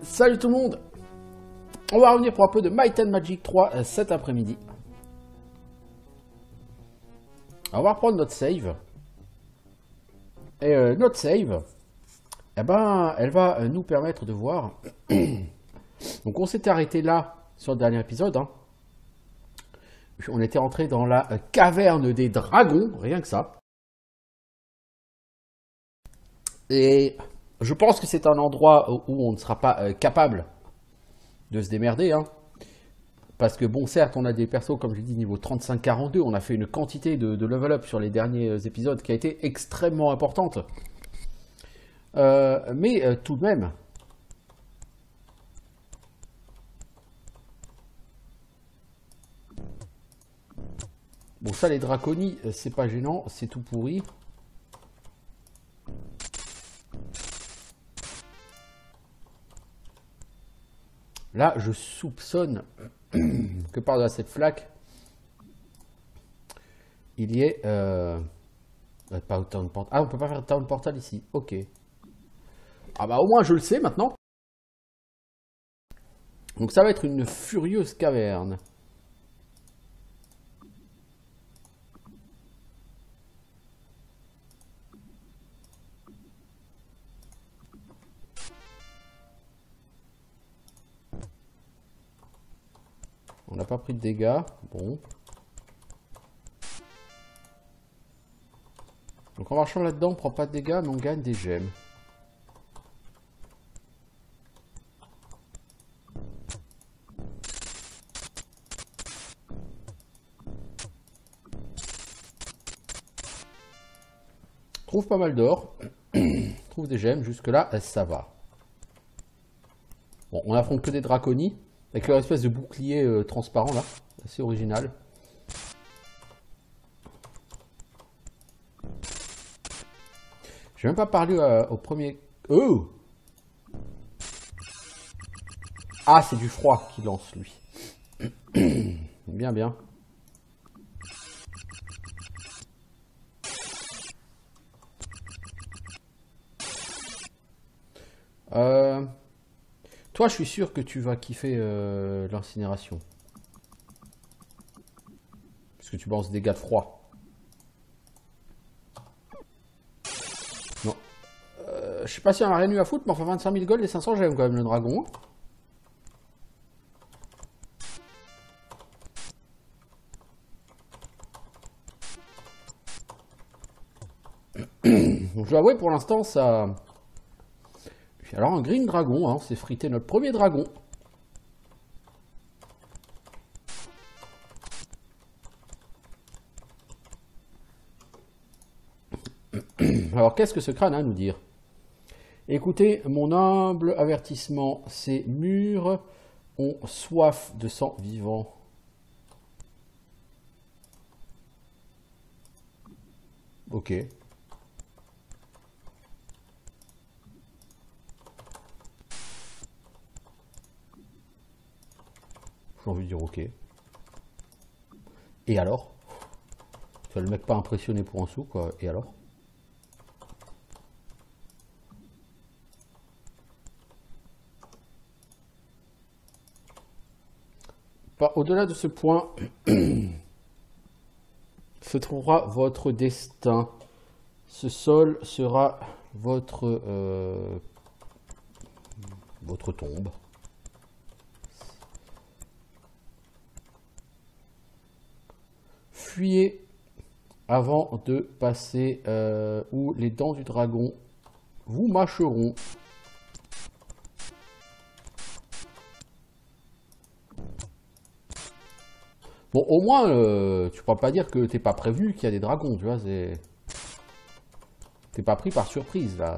Salut tout le monde. On va revenir pour un peu de Might and Magic 3 cet après-midi. On va reprendre notre save. Et notre save, eh ben, elle va nous permettre de voir. Donc on s'était arrêté là sur le dernier épisode. Hein. On était rentré dans la caverne des dragons, rien que ça. Et je pense que c'est un endroit où on ne sera pas capable de se démerder. Hein. Parce que bon, certes, on a des persos, comme je l'ai dit, niveau 35-42. On a fait une quantité de level up sur les derniers épisodes qui a été extrêmement importante. Mais tout de même... Bon, ça, les draconies, c'est pas gênant, c'est tout pourri. Là, je soupçonne que par-delà cette flaque, il y ait... pas Town Portal. Ah, on peut pas faire Town Portal ici. Ok. Ah bah au moins, je le sais maintenant. Donc ça va être une furieuse caverne. On n'a pas pris de dégâts. Bon. Donc en marchant là-dedans, on prend pas de dégâts, mais on gagne des gemmes. Trouve pas mal d'or. Trouve des gemmes. Jusque-là, ça va. Bon, on affronte que des draconies. Avec leur espèce de bouclier transparent là. Assez original. J'ai même pas parlé au premier... Oh! Ah, c'est du froid qui lance, lui. Bien, bien. Toi, je suis sûr que tu vas kiffer l'incinération. Parce que tu balances des dégâts de froid. Non. Je sais pas si on a rien eu à foutre, mais enfin 25 000 gold et 500, j'aime quand même le dragon. Donc je dois avouer, pour l'instant, ça... Alors un green dragon, hein, c'est frité notre premier dragon. Alors qu'est-ce que ce crâne a à nous dire? Écoutez, mon humble avertissement, ces murs ont soif de sang vivant. Ok. J'ai envie de dire ok. Et alors? Tu vois le mec pas impressionné pour un sou, quoi. Et alors? Au-delà de ce point, se trouvera votre destin. Ce sol sera votre tombe. Fuyez avant de passer où les dents du dragon vous mâcheront. Bon, au moins, tu pourras pas dire que t'es pas prévenu qu'il y a des dragons, tu vois, c'est... T'es pas pris par surprise, là.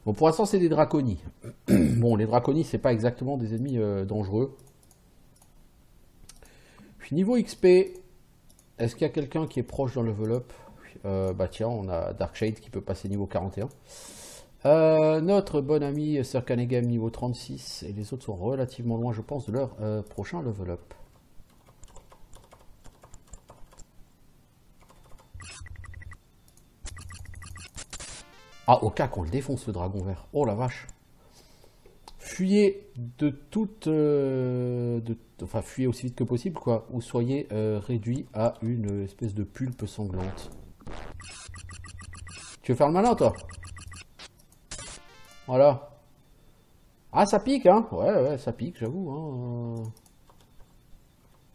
Bon, pour l'instant, c'est des draconies. Bon, les draconies, c'est pas exactement des ennemis dangereux. Puis niveau XP, est-ce qu'il y a quelqu'un qui est proche d'un level up? Bah tiens, on a Darkshade qui peut passer niveau 41. Notre bon ami Sir Canegame niveau 36. Et les autres sont relativement loin, je pense, de leur prochain level up. Ah, au cas qu'on le défonce, le dragon vert. Oh la vache. Fuyez de toute... enfin, fuyez aussi vite que possible, quoi. Ou soyez réduit à une espèce de pulpe sanglante. Tu veux faire le malin, toi? Voilà. Ah, ça pique, hein? Ouais, ouais, ça pique, j'avoue, hein.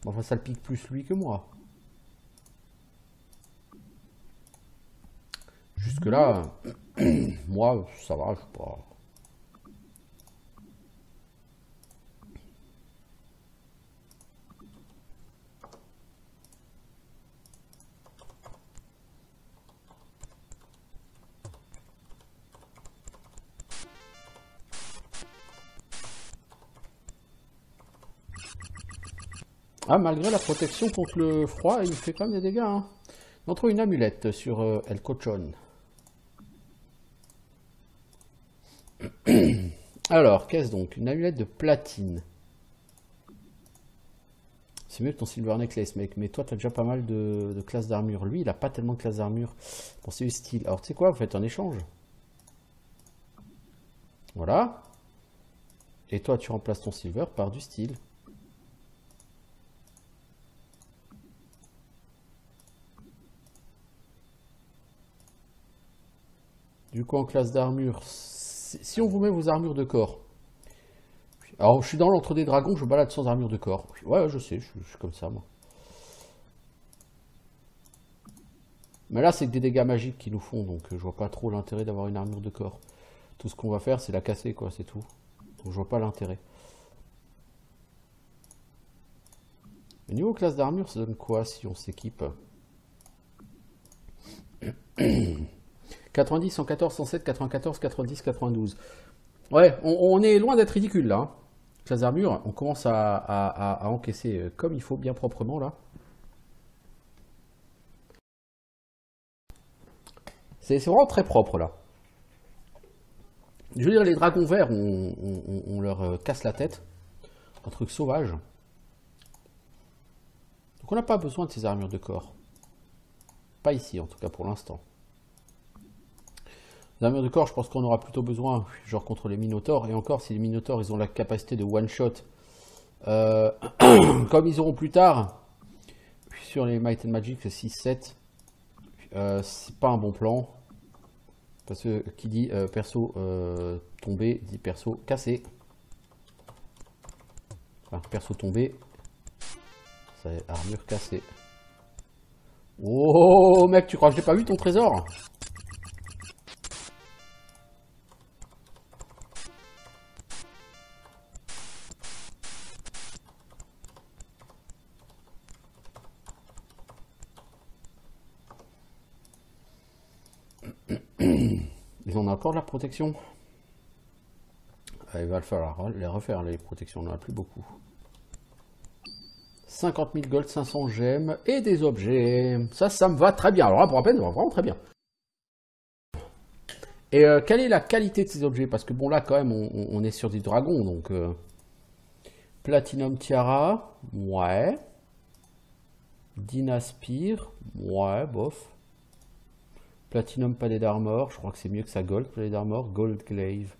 Enfin, ça le pique plus lui que moi. Jusque-là, moi, ça va, je sais pas... Ah, malgré la protection contre le froid, il fait quand même des dégâts, hein. On trouve une amulette sur El Cochon. Alors, qu'est-ce donc? Une amulette de platine. C'est mieux que ton Silver Necklace, mec. Mais toi, tu as déjà pas mal de classes d'armure. Lui, il a pas tellement de classes d'armure. Bon, c'est du style. Alors, tu sais quoi? Vous faites un échange. Voilà. Et toi, tu remplaces ton Silver par du style. Du coup, en classe d'armure, si on vous met vos armures de corps. Alors, je suis dans l'entre des dragons, je balade sans armure de corps. Ouais, je sais, je suis comme ça, moi. Mais là, c'est que des dégâts magiques qu'ils nous font, donc je vois pas trop l'intérêt d'avoir une armure de corps. Tout ce qu'on va faire, c'est la casser, quoi, c'est tout. Donc je vois pas l'intérêt. Au niveau classe d'armure, ça donne quoi si on s'équipe? 90, 114, 107, 94, 90, 92. Ouais, on est loin d'être ridicule là, hein. Classe d'armure, on commence à encaisser comme il faut, bien proprement là. C'est vraiment très propre là. Je veux dire, les dragons verts, on leur casse la tête. Un truc sauvage. Donc on n'a pas besoin de ces armures de corps. Pas ici en tout cas pour l'instant. Les armures de corps, je pense qu'on aura plutôt besoin, genre contre les minotaures. Et encore, si les minotaures, ils ont la capacité de one-shot, comme ils auront plus tard, sur les Might and Magic 6-7, c'est pas un bon plan. Parce que qui dit perso tombé, dit perso cassé. Enfin, perso tombé, c'est armure cassée. Oh mec, tu crois que j'ai pas vu ton trésor? Ils ont encore de la protection. Ah, il va falloir les refaire, les protections, on n'en a plus beaucoup. 50 000 gold, 500 gemmes et des objets. Ça me va très bien. Alors là, pour rappel, ça va vraiment très bien. Et quelle est la qualité de ces objets? Parce que bon, là, quand même, on est sur des dragons, donc... Platinum Tiara, ouais. Dynaspire, ouais, bof. Platinum Padded Armor, je crois que c'est mieux que ça. Gold Padded Armor, Gold Glaive.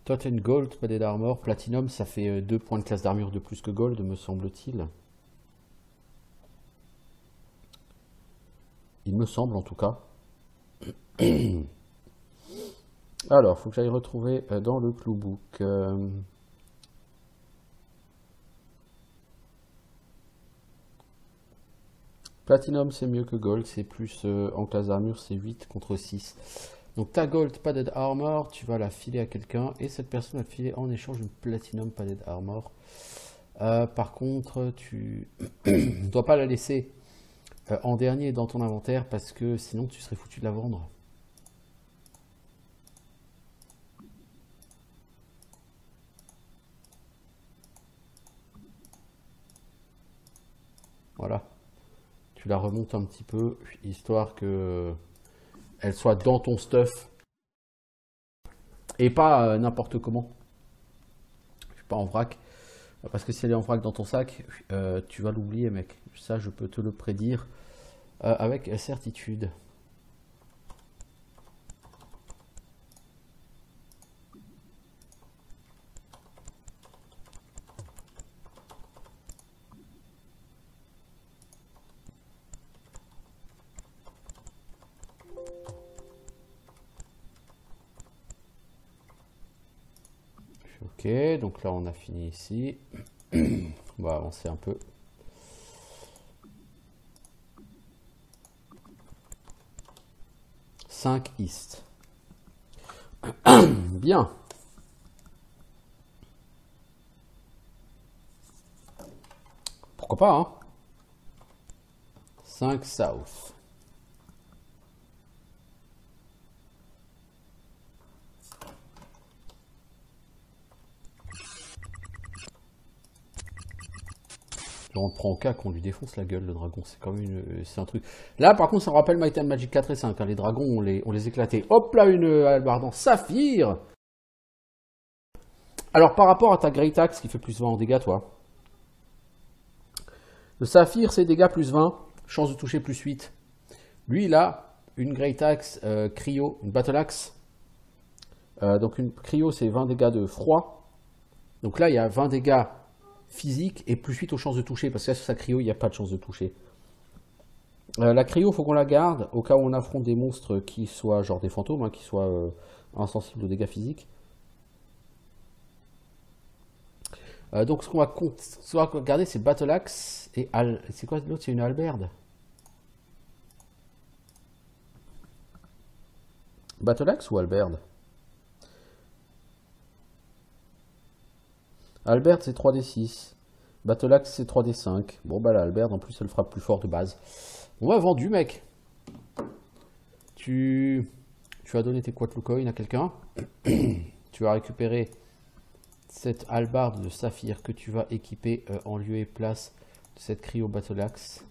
Totten Gold Padded Armor, Platinum, ça fait 2 points de classe d'armure de plus que Gold, me semble-t-il. Il me semble en tout cas. Alors, faut que j'aille retrouver dans le Cluebook. Platinum, c'est mieux que Gold, c'est plus en classe d'armure, c'est 8 contre 6. Donc ta Gold Padded Armor, tu vas la filer à quelqu'un et cette personne va te filer en échange une Platinum Padded Armor. Par contre, tu ne dois pas la laisser en dernier dans ton inventaire parce que sinon tu serais foutu de la vendre. Voilà. Tu la remontes un petit peu, histoire que elle soit dans ton stuff. Et pas n'importe comment. Pas en vrac. Parce que si elle est en vrac dans ton sac, tu vas l'oublier, mec. Ça, je peux te le prédire avec certitude. Ok, donc là on a fini ici. On va avancer un peu. « 5 East. » Bien. Pourquoi pas, hein? 5 South. On le prend au cas qu'on lui défonce la gueule, le dragon. C'est quand même c'est un truc. Là, par contre, ça me rappelle Might and Magic 4 et 5. Hein. Les dragons, on les éclatait. Hop là, une hallebarde en saphir. Alors, par rapport à ta Great Axe qui fait plus 20 en dégâts, toi. Le saphir, c'est dégâts plus 20. Chance de toucher plus 8. Lui, il a une Great Axe cryo, une Battle Axe. Donc, une cryo, c'est 20 dégâts de froid. Donc là, il y a 20 dégâts physiques et plus 8 aux chances de toucher. Parce que là, sur sa cryo, il n'y a pas de chance de toucher. La cryo, il faut qu'on la garde au cas où on affronte des monstres qui soient genre des fantômes, hein, qui soient insensibles aux dégâts physiques. Donc ce qu'on va regarder, c'est Battle Axe et c'est quoi l'autre? C'est une halberde. Battle Axe ou halberde? Halberde c'est 3d6. Battle Axe c'est 3d5. Bon bah la halberde en plus elle frappe plus fort de base. On va vendu mec. Tu as donné tes Quatlo coins à quelqu'un. Tu vas récupérer cette hallebarde de saphir que tu vas équiper en lieu et place de cette cryo Battle Axe.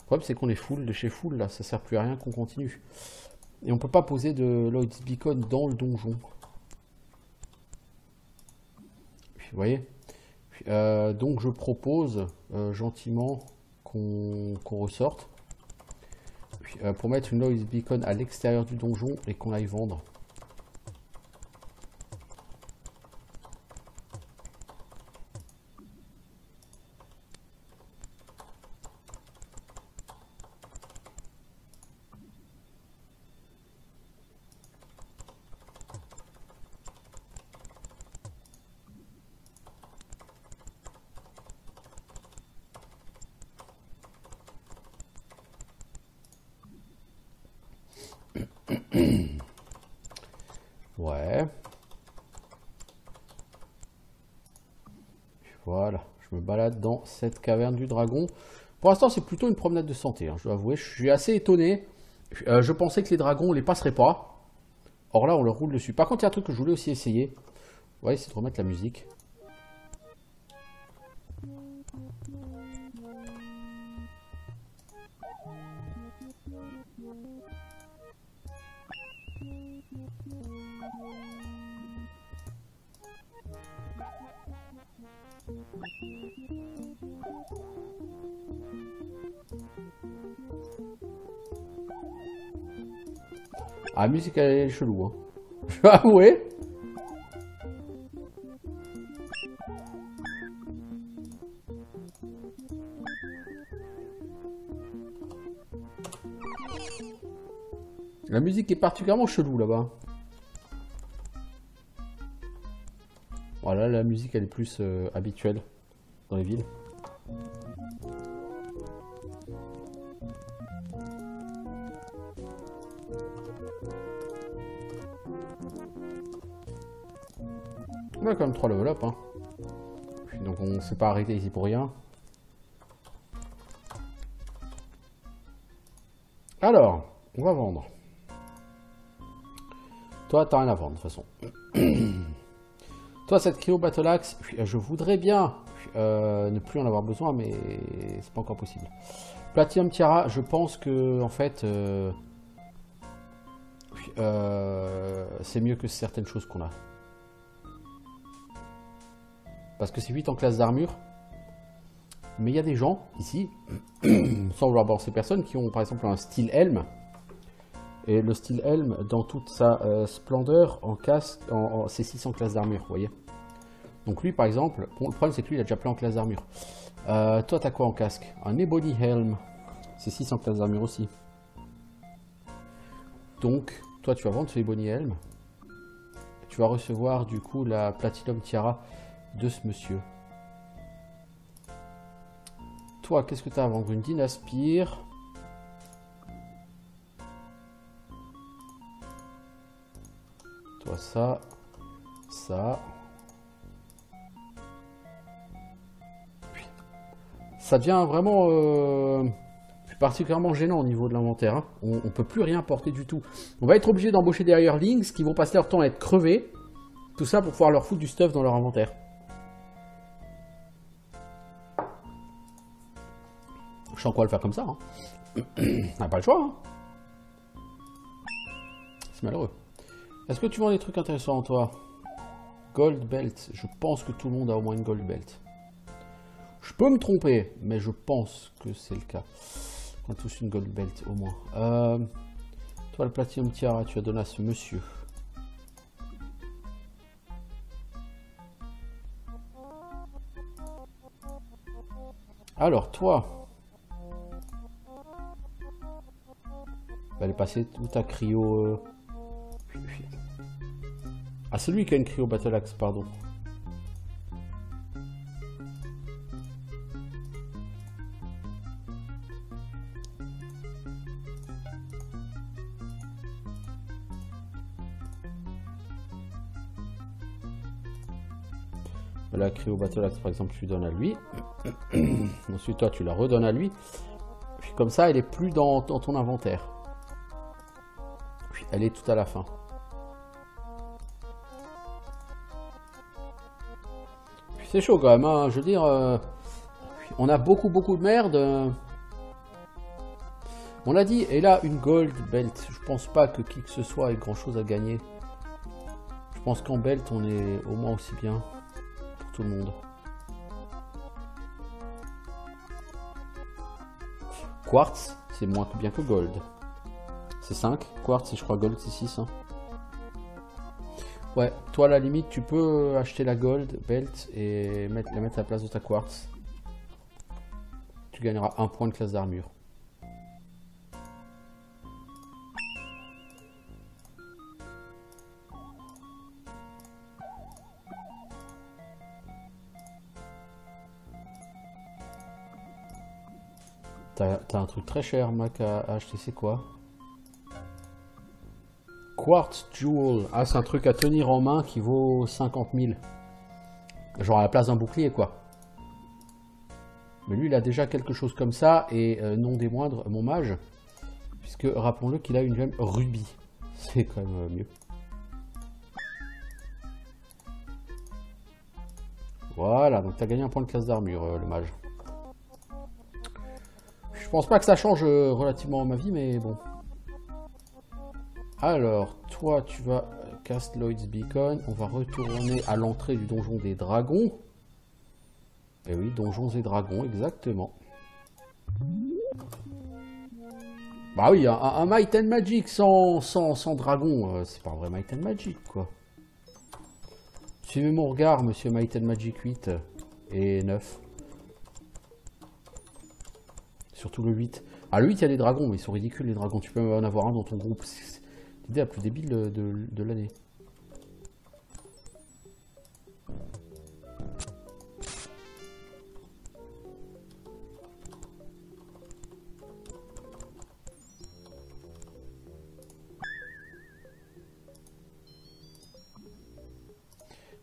Le problème c'est qu'on est full, de chez full là, ça sert plus à rien qu'on continue. Et on peut pas poser de Lloyd's Beacon dans le donjon. Vous voyez. Donc je propose gentiment qu'on ressorte. Pour mettre une Lloyd's Beacon à l'extérieur du donjon et qu'on aille vendre. Ouais. Voilà, je me balade dans cette caverne du dragon. Pour l'instant, c'est plutôt une promenade de santé, hein, je dois avouer. Je suis assez étonné. Je pensais que les dragons, on les passerait pas. Or là, on leur roule dessus. Par contre, il y a un truc que je voulais aussi essayer. Ouais, c'est de remettre la musique. Ah, la musique, elle est chelou, hein. Je vais avouer. La musique est particulièrement chelou là-bas. Voilà, la musique elle est plus habituelle dans les villes. On a quand même 3 level up, hein. Donc on s'est pas arrêté ici pour rien. Alors, on va vendre. Toi, t'as rien à vendre de toute façon. Toi, cette cryo Battle Axe, je voudrais bien ne plus en avoir besoin, mais c'est pas encore possible. Platinum Tiara, je pense que en fait, c'est mieux que certaines choses qu'on a. Parce que c'est 8 en classe d'armure. Mais il y a des gens, ici, sans vouloir balancer personne, qui ont par exemple un style helm. Et le style helm, dans toute sa splendeur, en casque, c'est 600 classes d'armure, vous voyez. Donc lui, par exemple, bon, le problème c'est que lui, il a déjà plein en classe d'armure. Toi, t'as quoi en casque? Un Ebony Helm. C'est 600 classes d'armure aussi. Donc, toi, tu vas vendre ce Ebony Helm. Tu vas recevoir, du coup, la Platinum Tiara de ce monsieur. Toi, qu'est-ce que tu as à vendre? Une Dynaspire. Toi, ça. Ça. Ça devient vraiment particulièrement gênant au niveau de l'inventaire. Hein. On ne peut plus rien porter du tout. On va être obligé d'embaucher des hirelings qui vont passer leur temps à être crevés. Tout ça pour pouvoir leur foutre du stuff dans leur inventaire. Je sens qu'on va le faire comme ça. Hein. On n'a pas le choix. Hein. C'est malheureux. Est-ce que tu vends des trucs intéressants, toi? Gold belt. Je pense que tout le monde a au moins une gold belt. Je peux me tromper, mais je pense que c'est le cas. On a tous une gold belt au moins. Toi, le platinum tiara, tu as donné à ce monsieur. Alors, toi. Elle est passée où ta cryo. Ah, c'est lui qui a une cryo battle axe, pardon. La cryo battle axe, par exemple, tu lui donnes à lui. Ensuite, toi, tu la redonnes à lui. Puis comme ça, elle est plus dans ton inventaire. Puis elle est tout à la fin. Puis c'est chaud quand même, hein. Je veux dire, on a beaucoup de merde. On l'a dit, et là, une gold belt. Je pense pas que qui que ce soit ait grand chose à gagner. Je pense qu'en belt, on est au moins aussi bien. Tout le monde. Quartz, c'est moins que bien que gold. C'est 5. Quartz, et je crois gold, c'est 6. Hein. Ouais, toi, à la limite, tu peux acheter la gold belt et la mettre à la place de ta quartz. Tu gagneras 1 point de classe d'armure. T'as un truc très cher, Mac, à acheter, c'est quoi? Quartz Jewel. Ah, c'est un truc à tenir en main qui vaut 50 000. Genre à la place d'un bouclier, quoi. Mais lui, il a déjà quelque chose comme ça, et non des moindres, mon mage. Puisque, rappelons-le, qu'il a une gemme rubis. C'est quand même mieux. Voilà, donc t'as gagné un point de classe d'armure, le mage. Je pense pas que ça change relativement ma vie, mais bon. Alors, toi, tu vas cast Lloyd's Beacon. On va retourner à l'entrée du donjon des dragons. Eh oui, donjons et dragons, exactement. Bah oui, un Might and Magic sans dragon, c'est pas un vrai Might and Magic, quoi. Suivez mon regard, monsieur Might and Magic 8 et 9. Surtout le 8. Ah, le 8, il y a les dragons, mais ils sont ridicules, les dragons. Tu peux en avoir un dans ton groupe. C'est l'idée la plus débile de l'année.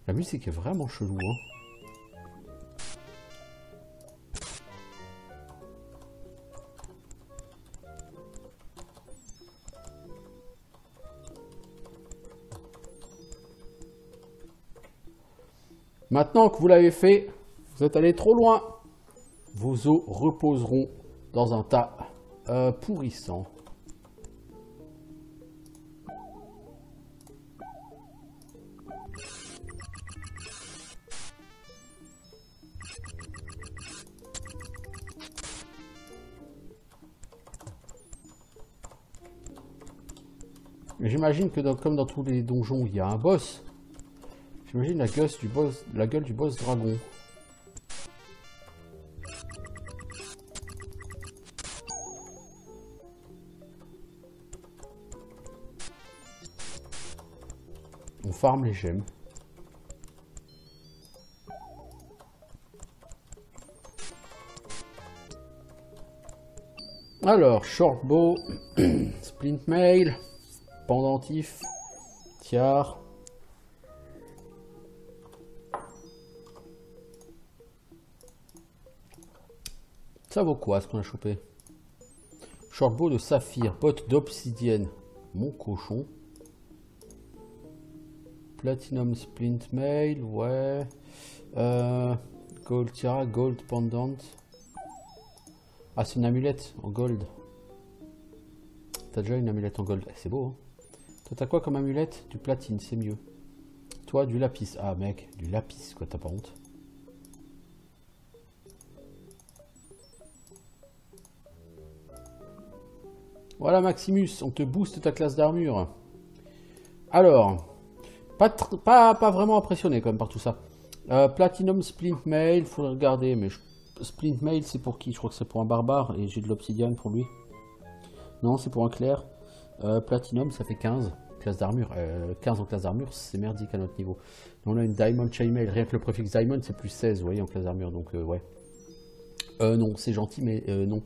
La musique est vraiment chelou, hein. Maintenant que vous l'avez fait, vous êtes allé trop loin. Vos os reposeront dans un tas pourrissant. Mais j'imagine que comme dans tous les donjons, il y a un boss. J'imagine la gueule du boss dragon. On farm les gemmes. Alors, shortbow, splint mail, pendentif, tiare. Ça vaut quoi ce qu'on a chopé? Shortbow de saphir, botte d'obsidienne, mon cochon. Platinum splint mail, ouais. Gold tiara, gold pendant. Ah, c'est une amulette en gold. T'as déjà une amulette en gold. C'est beau, hein. Toi, t'as quoi comme amulette? Du platine, c'est mieux. Toi, du lapis. Ah, mec, du lapis, quoi, t'as pas honte. Voilà, Maximus, on te booste ta classe d'armure. Alors, pas vraiment impressionné, quand même, par tout ça. Platinum Splint Mail, faudrait regarder, mais Splint Mail, c'est pour qui? Je crois que c'est pour un barbare, et j'ai de l'obsidienne pour lui. Non, c'est pour un clerc. Platinum, ça fait 15 classe d'armure. 15 en classe d'armure, c'est merdique à notre niveau. On a une Diamond Chainmail, rien que le préfixe Diamond, c'est plus 16, vous voyez, en classe d'armure, donc ouais. Non, c'est gentil, mais non.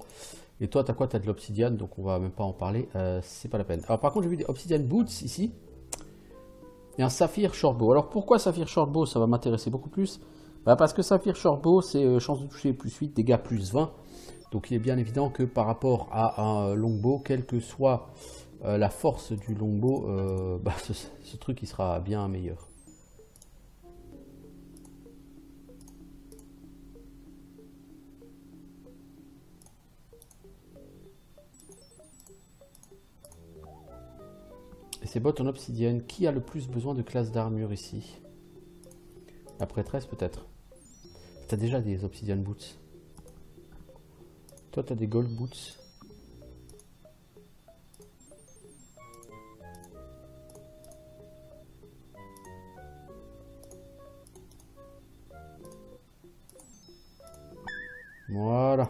Et toi, t'as quoi? T'as de l'obsidienne, donc on va même pas en parler, c'est pas la peine. Alors par contre, j'ai vu des Obsidian Boots, ici. Et un Saphir Shortbow. Alors pourquoi Saphir Shortbow? Ça va m'intéresser beaucoup plus. Bah, parce que Saphir Shortbow, c'est chance de toucher plus 8, dégâts plus 20. Donc il est bien évident que par rapport à un longbow, quelle que soit la force du longbow, bah, ce truc il sera bien meilleur. Et ces bottes en obsidienne, qui a le plus besoin de classe d'armure ici? La prêtresse peut-être. T'as déjà des obsidian boots. Toi t'as des gold boots. Voilà.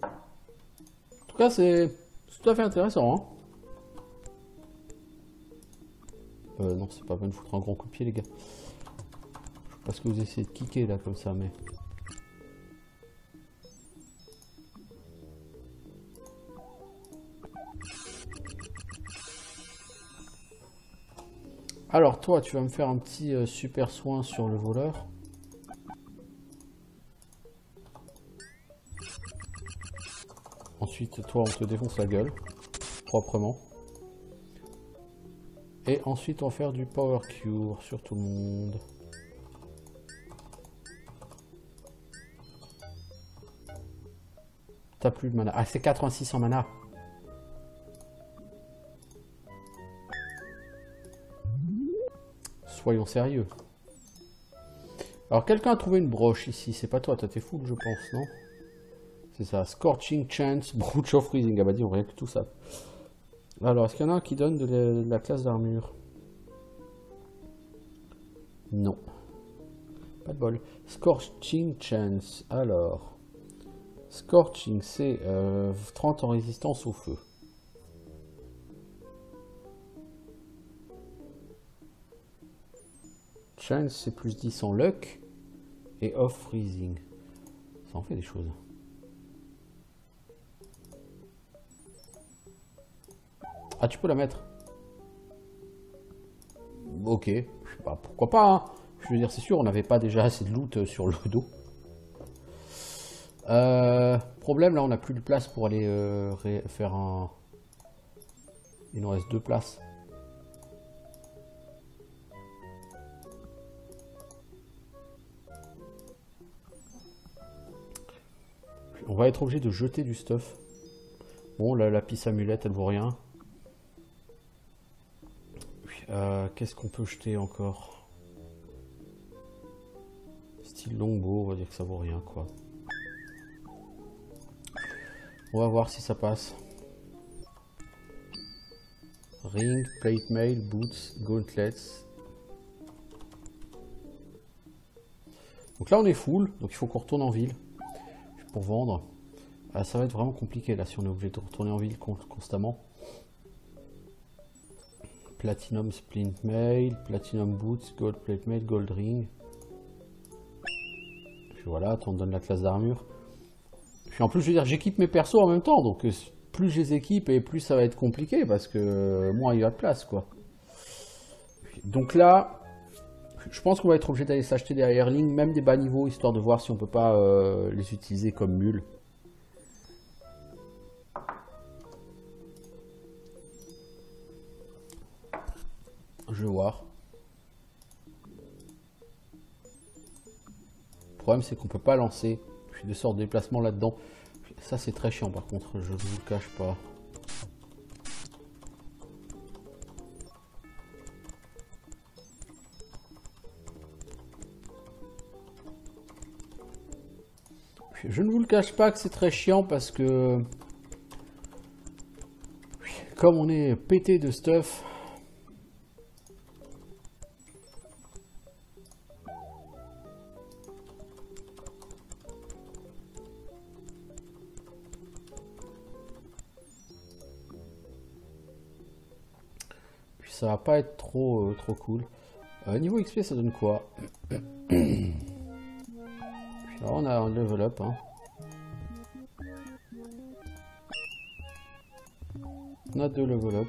En tout cas, c'est tout à fait intéressant. Hein. Non, c'est pas bien de foutre un grand coup de pied, les gars. Je sais pas ce que vous essayez de kicker là, comme ça, mais. Alors, toi, tu vas me faire un petit super soin sur le voleur. Ensuite, toi, on te défonce la gueule. Proprement. Et ensuite, on va faire du power cure sur tout le monde. T'as plus de mana. Ah, c'est 86 en mana. Soyons sérieux. Alors, quelqu'un a trouvé une broche ici. C'est pas toi, toi t'es fou, je pense, non? C'est ça. Scorching Chance, Brooch of Freezing. Ah bah dis, on rien que tout ça. Alors, est-ce qu'il y en a un qui donne de la classe d'armure? Non. Pas de bol. Scorching Chance. Alors. Scorching, c'est 30 en résistance au feu. Chance, c'est plus 10 en luck. Et off freezing. Ça en fait des choses. Ah, tu peux la mettre. Ok. Je sais pas, pourquoi pas. Hein. Je veux dire, c'est sûr, on n'avait pas déjà assez de loot sur le dos. Problème, là, on n'a plus de place pour aller faire un... Il nous reste 2 places. On va être obligé de jeter du stuff. Bon, la pisse amulette, elle vaut rien. Qu'est-ce qu'on peut jeter encore? Style longbow, on va dire que ça vaut rien, quoi. On va voir si ça passe. Ring, plate mail, boots, gauntlets. Donc là on est full, donc il faut qu'on retourne en ville pour vendre. Ah, ça va être vraiment compliqué là si on est obligé de retourner en ville constamment. Platinum splint mail, platinum boots, gold plate mail, gold ring. Puis voilà, on donne la classe d'armure. Puis en plus je veux dire j'équipe mes persos en même temps, donc plus je les équipe et plus ça va être compliqué parce que moins il y a de place quoi. Donc là, je pense qu'on va être obligé d'aller s'acheter des airlings, même des bas niveaux, histoire de voir si on peut pas les utiliser comme mules. Je vais voir. Le problème c'est qu'on peut pas lancer de sorte de déplacement là-dedans. Ça c'est très chiant par contre, je ne vous le cache pas. Je ne vous le cache pas que c'est très chiant parce que comme on est pété de stuff, puis ça va pas être trop cool. Niveau XP ça donne quoi? Alors on a un level up. Hein. On a 2 level up.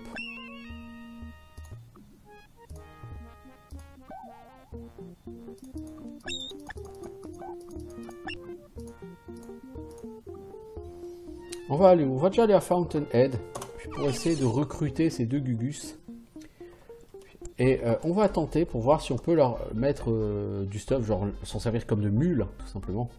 On va aller où? On va déjà aller à Fountainhead pour essayer de recruter ces 2 Gugus. Et on va tenter pour voir si on peut leur mettre du stuff, genre s'en servir comme de mule, tout simplement.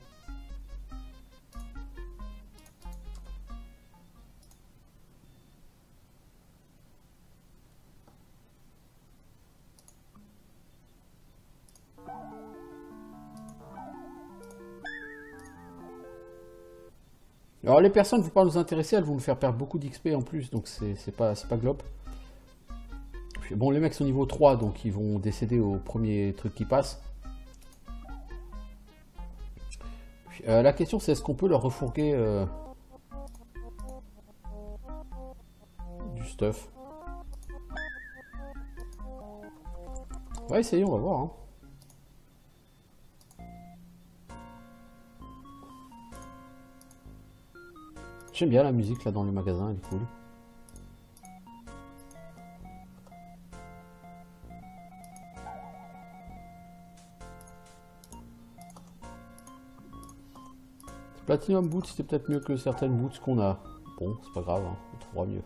Alors les personnes ne vont pas nous intéresser, elles vont nous faire perdre beaucoup d'XP en plus, donc c'est pas globe. Bon, les mecs sont niveau 3, donc ils vont décéder au premier truc qui passe. La question c'est est-ce qu'on peut leur refourguer du stuff. On va essayer, on va voir. Hein. J'aime bien la musique là dans les magasins, elle est cool. Platinum Boots, c'était peut-être mieux que certaines boots qu'on a. Bon, c'est pas grave, hein, on trouvera mieux.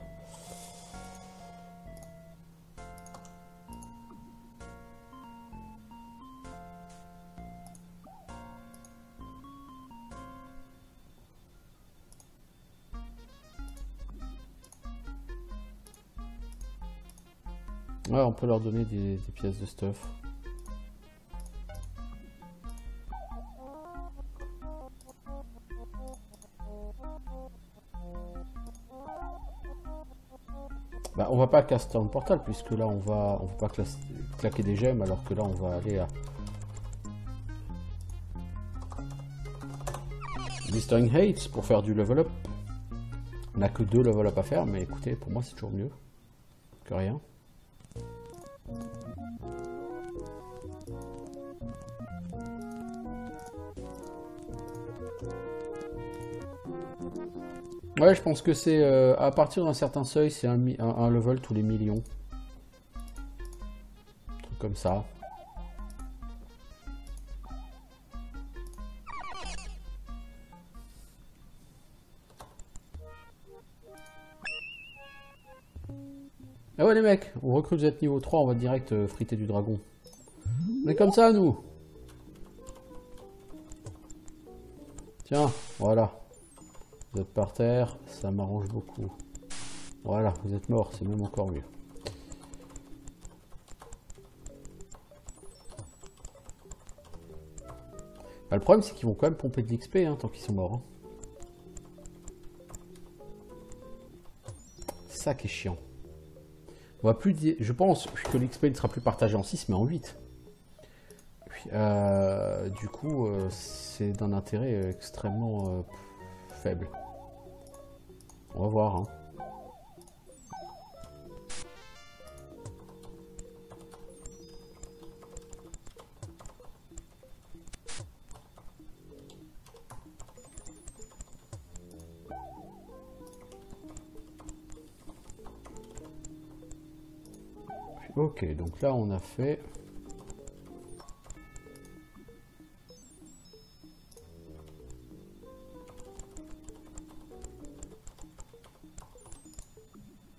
Ouais, on peut leur donner des pièces de stuff. Bah, on va pas caster le portal puisque là on va pas claquer des gemmes alors que là on va aller à Blistering Heights pour faire du level up. On n'a que 2 level up à faire, mais écoutez, pour moi c'est toujours mieux que rien. Ouais, je pense que c'est à partir d'un certain seuil, c'est un level tous les millions. Un truc comme ça. Ah ouais les mecs, on recrute, vous êtes niveau 3, on va direct friter du dragon. On est comme ça nous. Tiens, voilà. Vous êtes par terre, ça m'arrange beaucoup. Voilà, vous êtes mort, c'est même encore mieux. Bah, le problème c'est qu'ils vont quand même pomper de l'XP hein, tant qu'ils sont morts. Hein. ça qui est chiant. On va plus dire, je pense que l'XP ne sera plus partagé en 6 mais en 8. Puis, du coup, c'est d'un intérêt extrêmement faible. On va voir. Hein. Ok, donc là on a fait...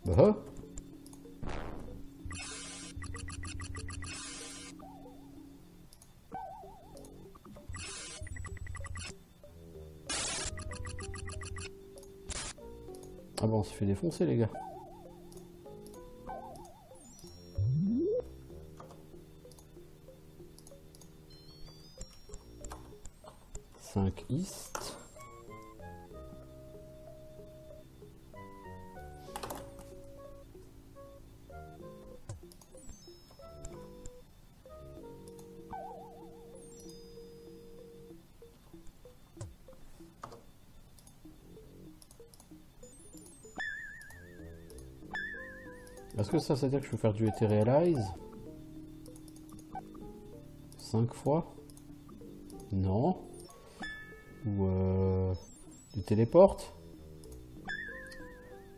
Bah. Ah bon, on se fait défoncer les gars. East. Est-ce que ça veut dire que je peux faire du Etherealize 5 fois? Non. Ou du téléporte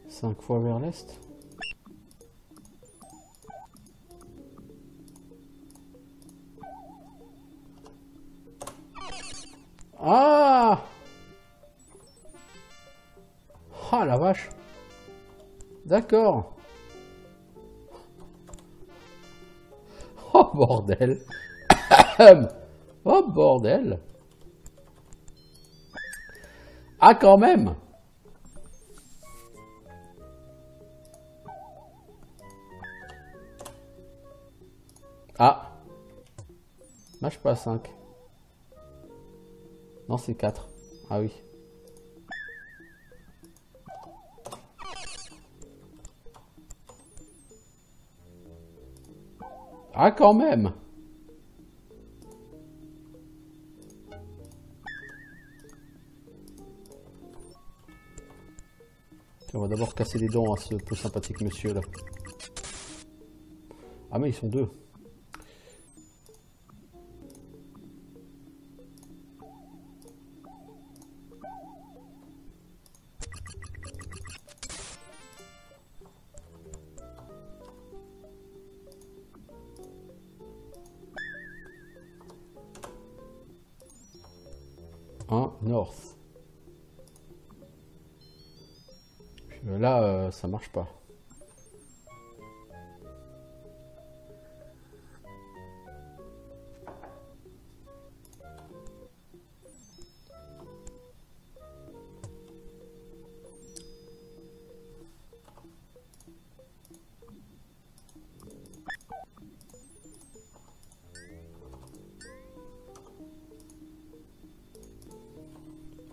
5 fois vers l'est. Ah! Ah la vache! D'accord. Oh bordel! Oh bordel! Ah quand même! Ah! Match pas 5. Non, c'est 4. Ah oui. Ah quand même! On va d'abord casser les dents à ce peu sympathique monsieur là. Ah mais ils sont deux. Un north. Là, ça marche pas.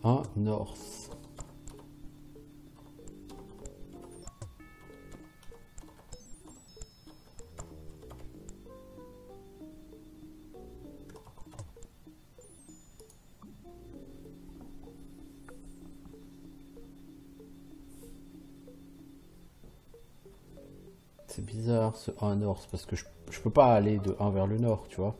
Un north. C'est bizarre ce 1 north parce que je peux pas aller de 1 vers le nord, tu vois.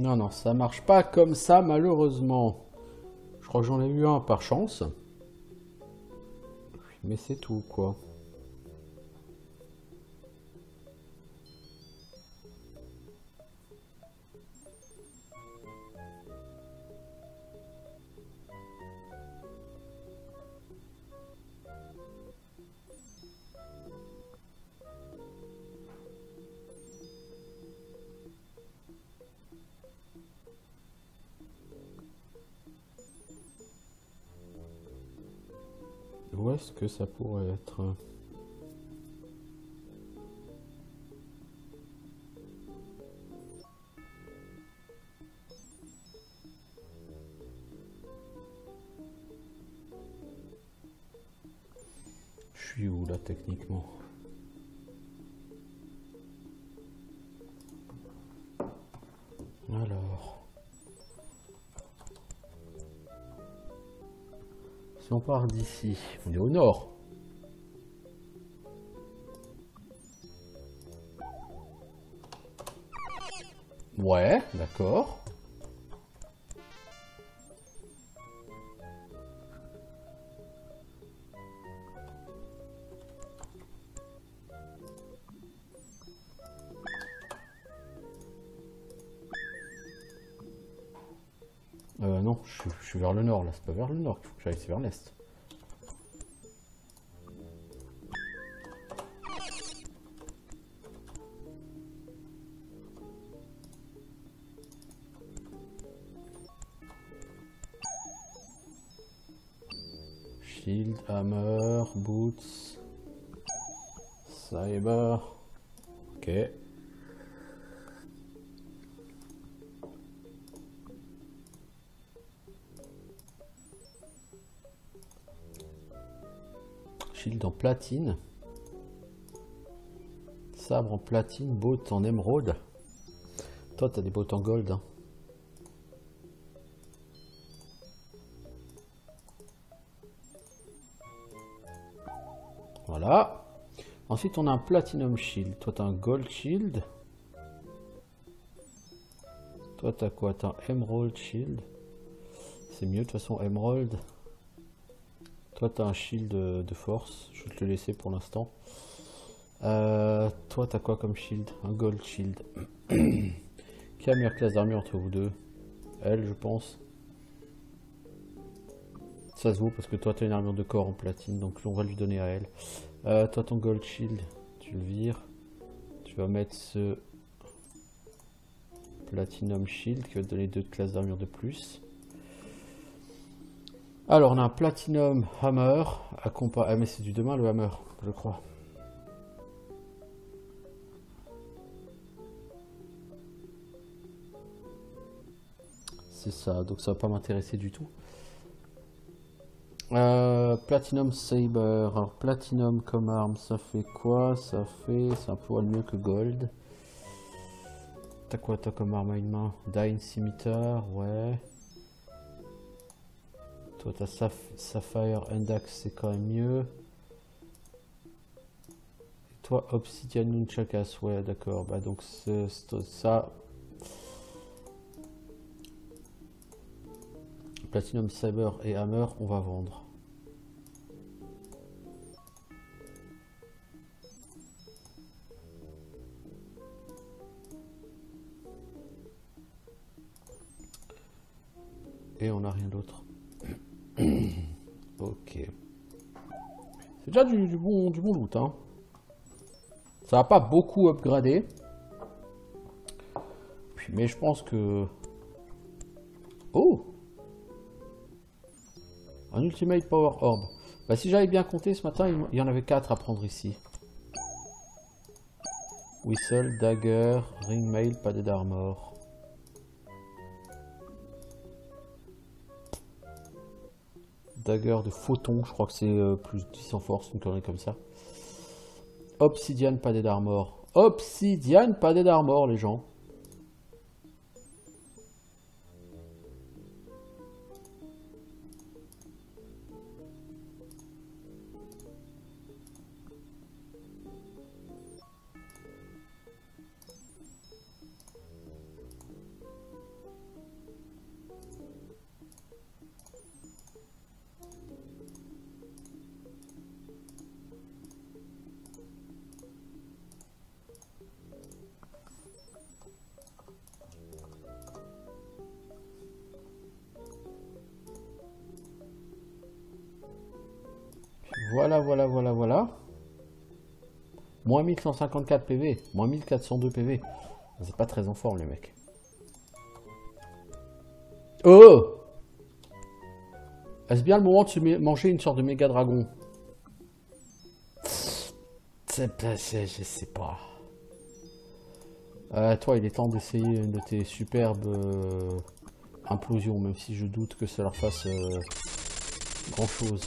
Non, non, ça marche pas comme ça, malheureusement. Je crois que j'en ai eu un par chance. Mais c'est tout, quoi. Où est-ce que ça pourrait être? Je suis où là techniquement? Alors, si on part d'ici, on est au nord. Ouais, d'accord. Non, je suis vers le nord là, c'est pas vers le nord qu'il faut que j'aille, c'est vers l'est. Shield, hammer, boots, cyber. Ok. Shield en platine. Sabre en platine, bottes en émeraude. Toi, t'as des bottes en gold. Hein. Voilà. Ensuite, on a un platinum shield. Toi, t'as un gold shield. Toi, t'as quoi? T'as un emerald shield. C'est mieux, de toute façon, emerald. Toi, t'as un shield de force. Je vais te le laisser pour l'instant. Toi, t'as quoi comme shield? Un gold shield. Qui a la meilleure classe d'armure entre vous deux? Elle, je pense. Ça se vaut parce que toi, t'as une armure de corps en platine. Donc, on va lui donner à elle. Toi, ton gold shield, tu le vires. Tu vas mettre ce platinum shield qui va te donner 2 classes d'armure de plus. Alors, on a un platinum hammer. Ah, mais c'est du demain le hammer, je crois. C'est ça, donc ça va pas m'intéresser du tout. Platinum Saber. Alors, Platinum comme arme, ça fait quoi? Ça fait. C'est un poil mieux que Gold. T'as quoi, toi, comme arme à une main? Dying Scimitar, ouais. Toi, t'as Sapphire Index, c'est quand même mieux. Et toi, Obsidian Nunchakas, ouais, d'accord. Bah, donc, ça. Platinum Saber et Hammer, on va vendre. Et on n'a rien d'autre. Ok. C'est déjà du bon loot, hein. Ça va pas beaucoup upgrader. Mais je pense que... Oh! Un Ultimate Power Orb. Bah, si j'avais bien compté ce matin, il y en avait 4 à prendre ici. Whistle, Dagger, Ring Mail, Padded Armor. Dagger de Photon, je crois que c'est plus 10 en force, une connerie comme ça. Obsidian, Padded Armor. Obsidian, Padded Armor, les gens. Voilà, voilà, voilà, voilà. Moins 1154 PV, moins 1402 PV. C'est pas très en forme les mecs. Oh! Est-ce bien le moment de se manger une sorte de méga dragon? Je sais pas. Toi, il est temps d'essayer une de tes superbes implosions, même si je doute que ça leur fasse grand chose.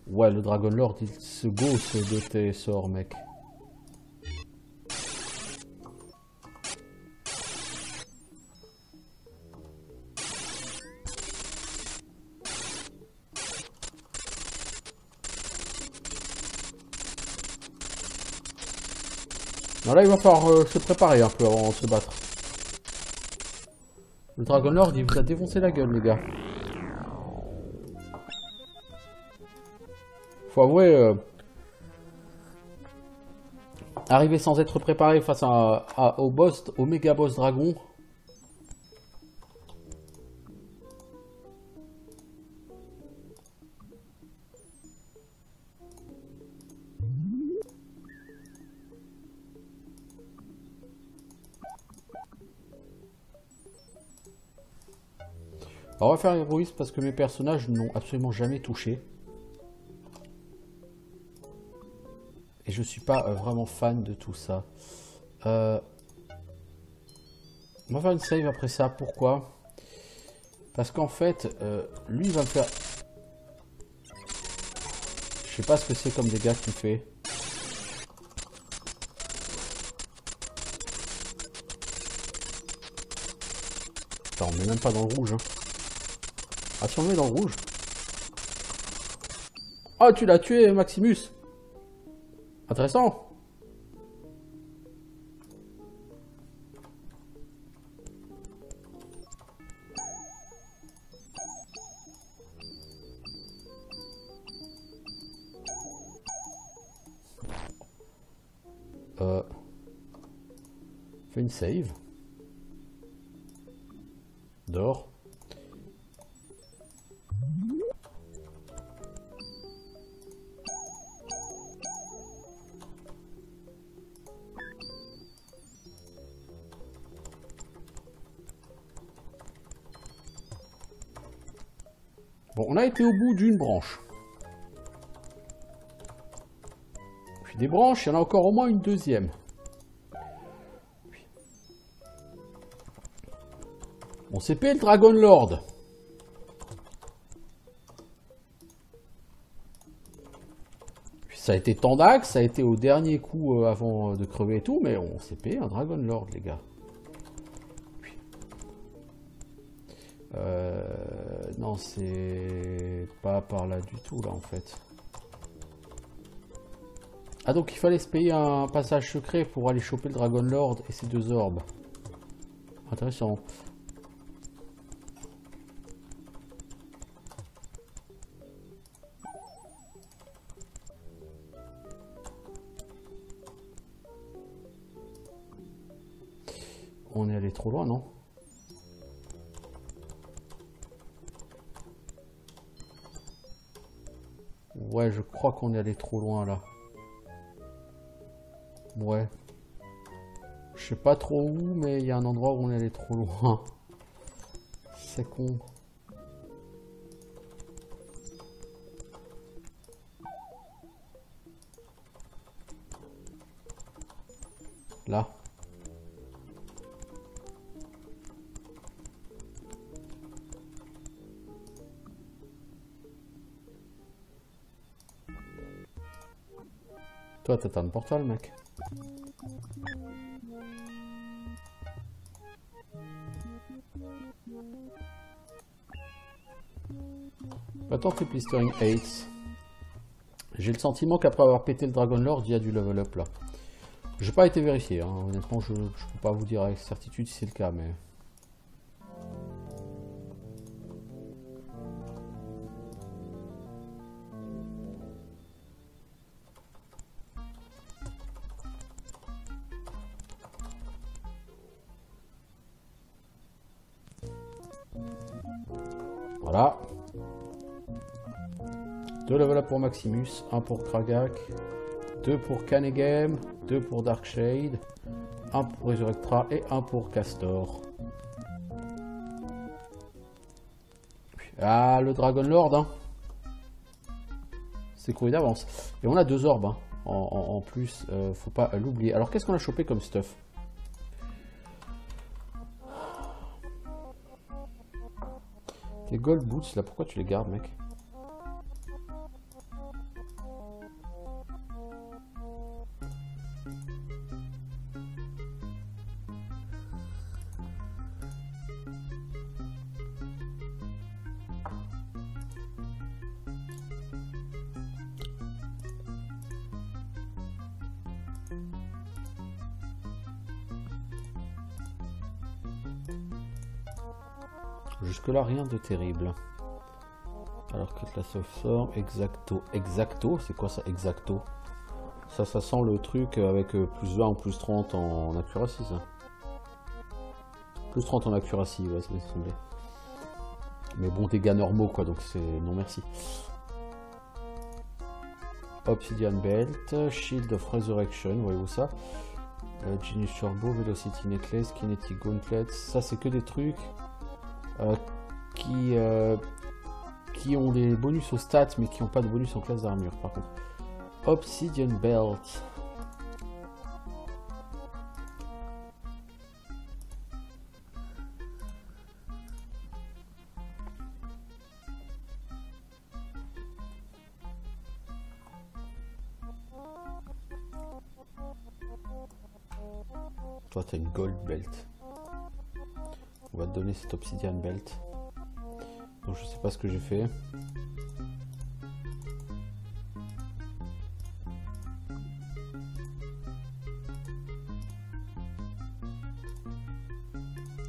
Ouais, le Dragon Lord, il se gausse de tes sorts, mec. Non, là, il va falloir se préparer un peu avant de se battre. Le Dragon Lord, il vous a défoncé la gueule, les gars. Faut avouer, arriver sans être préparé face au boss, au méga boss dragon. Alors, on va faire héroïsme parce que mes personnages n'ont absolument jamais touché. Et je suis pas vraiment fan de tout ça. On va faire une save après ça. Pourquoi? Parce qu'en fait, lui il va me faire... Je sais pas ce que c'est comme dégâts qu'il fait. Attends, on met même pas dans le rouge. Hein. Ah, si on met dans le rouge. Oh, tu l'as tué, Maximus. Intéressant. Fais une save. Dors. Bon, on a été au bout d'une branche. Puis des branches, il y en a encore au moins une deuxième. On CP le Dragon Lord. Puis ça a été Tandax, ça a été au dernier coup avant de crever et tout, mais on CP un Dragon Lord, les gars. Non, c'est pas par là du tout, là, en fait. Ah, donc il fallait se payer un passage secret pour aller choper le Dragon Lord et ses deux orbes. Intéressant. On est allé trop loin, non? Ouais, je crois qu'on est allé trop loin, là. Ouais. Je sais pas trop où, mais il y a un endroit où on est allé trop loin. C'est con. Là. Toi, t'atteins le portal, mec. Attends, tes blistering 8. J'ai le sentiment qu'après avoir pété le Dragon Lord, il y a du level up là. J'ai pas été vérifié, hein. Honnêtement, je peux pas vous dire avec certitude si c'est le cas, mais... Voilà. 2 level up pour Maximus, 1 pour Kragak, 2 pour Kanegame, 2 pour Darkshade, 1 pour Resurrectra et 1 pour Castor. Ah, le Dragon Lord, hein. C'est couru d'avance. Et on a 2 orbes, hein, en plus, faut pas l'oublier. Alors, qu'est-ce qu'on a chopé comme stuff? Les Gold Boots, là, pourquoi tu les gardes, mec? Jusque-là, rien de terrible. Alors que la sort Exacto. Exacto, c'est quoi ça, Exacto? Ça sent le truc avec plus 20 ou plus 30 en accuracy, ça. Plus 30 en accuracy, ouais, ça me semblait. Mais bon, dégâts normaux, quoi, donc c'est... Non, merci. Obsidian Belt, Shield of Resurrection, voyez-vous ça? Genius Turbo, Velocity Necklace, Kinetic Gauntlet, ça c'est que des trucs qui ont des bonus aux stats mais qui n'ont pas de bonus en classe d'armure par contre. Obsidian Belt. Toi t'as une Gold Belt. On va te donner cette Obsidian Belt. Donc je sais pas ce que j'ai fait.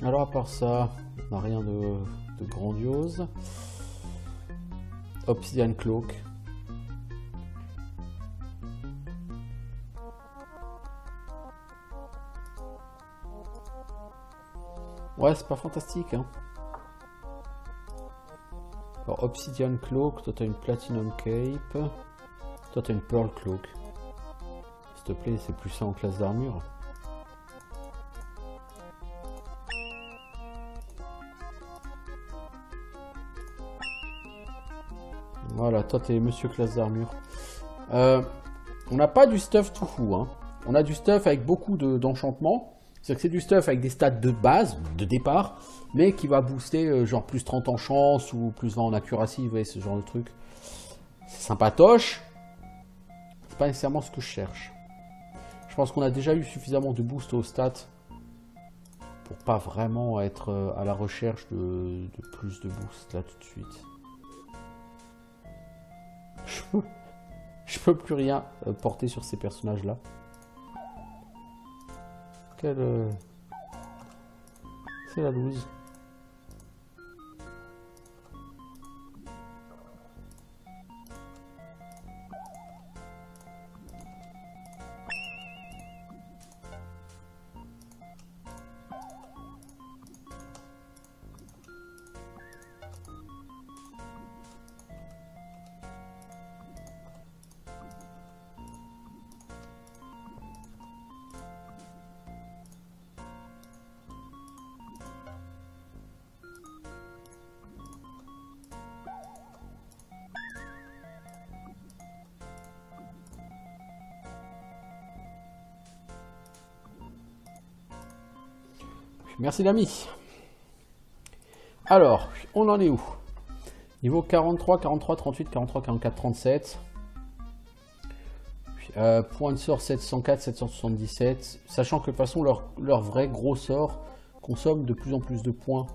Alors à part ça, on n'a rien de grandiose. Obsidian Cloak. Ouais, c'est pas fantastique, hein. Alors, Obsidian Cloak, toi t'as une Platinum Cape. Toi t'as une Pearl Cloak. S'il te plaît, c'est plus ça en classe d'armure. Voilà, toi t'es monsieur classe d'armure. On n'a pas du stuff tout fou, hein. On a du stuff avec beaucoup d'enchantements. C'est-à-dire que c'est du stuff avec des stats de base, de départ, mais qui va booster genre plus 30 en chance ou plus 20 en accuracy, vous voyez, ce genre de truc. C'est sympatoche. C'est pas nécessairement ce que je cherche. Je pense qu'on a déjà eu suffisamment de boost aux stats pour pas vraiment être à la recherche de plus de boost là tout de suite. Je peux plus rien porter sur ces personnages là. C'est la loose. Merci l'ami. Alors, on en est où? Niveau 43, 43, 38, 43, 44, 37. Point de sort 704, 777. Sachant que de toute façon, leur vrai gros sort consomme de plus en plus de points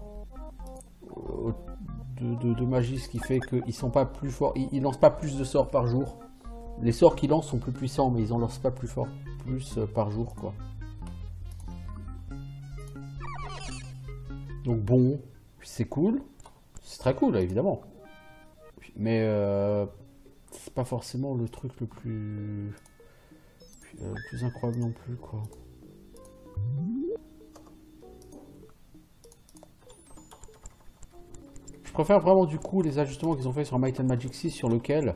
de magie, ce qui fait qu'ils sont pas plus forts. Ils lancent pas plus de sorts par jour. Les sorts qu'ils lancent sont plus puissants, mais ils en lancent pas plus fort, plus par jour, quoi. Donc bon, c'est cool, c'est très cool, évidemment. Mais c'est pas forcément le truc le plus incroyable non plus, quoi. Je préfère vraiment du coup les ajustements qu'ils ont fait sur Might and Magic 6 sur lequel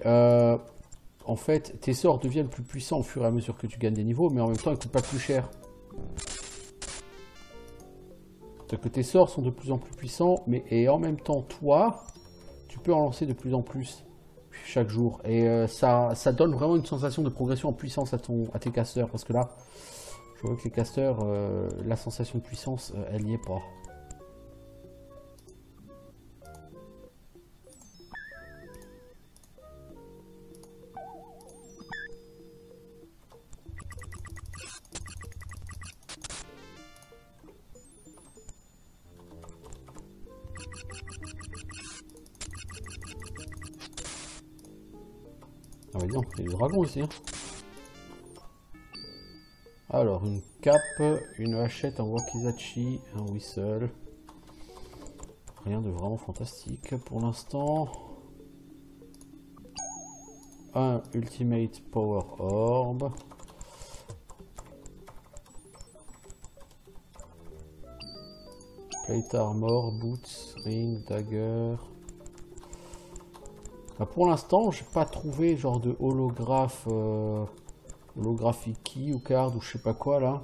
En fait, tes sorts deviennent plus puissants au fur et à mesure que tu gagnes des niveaux, mais en même temps, ils coûtent pas plus cher. C'est-à-dire que tes sorts sont de plus en plus puissants, mais et en même temps, toi, tu peux en lancer de plus en plus chaque jour. Et ça donne vraiment une sensation de progression en puissance à tes casters. Parce que là, je vois que les casters, la sensation de puissance, elle n'y est pas. Ah bah non, il y a du dragon ici. Hein. Alors, une cape, une hachette, un wakizashi, un whistle. Rien de vraiment fantastique pour l'instant. Un ultimate power orb. Plate armor, boots, ring, dagger. Bah pour l'instant, j'ai pas trouvé genre de holographe, holographique key ou card ou je sais pas quoi là.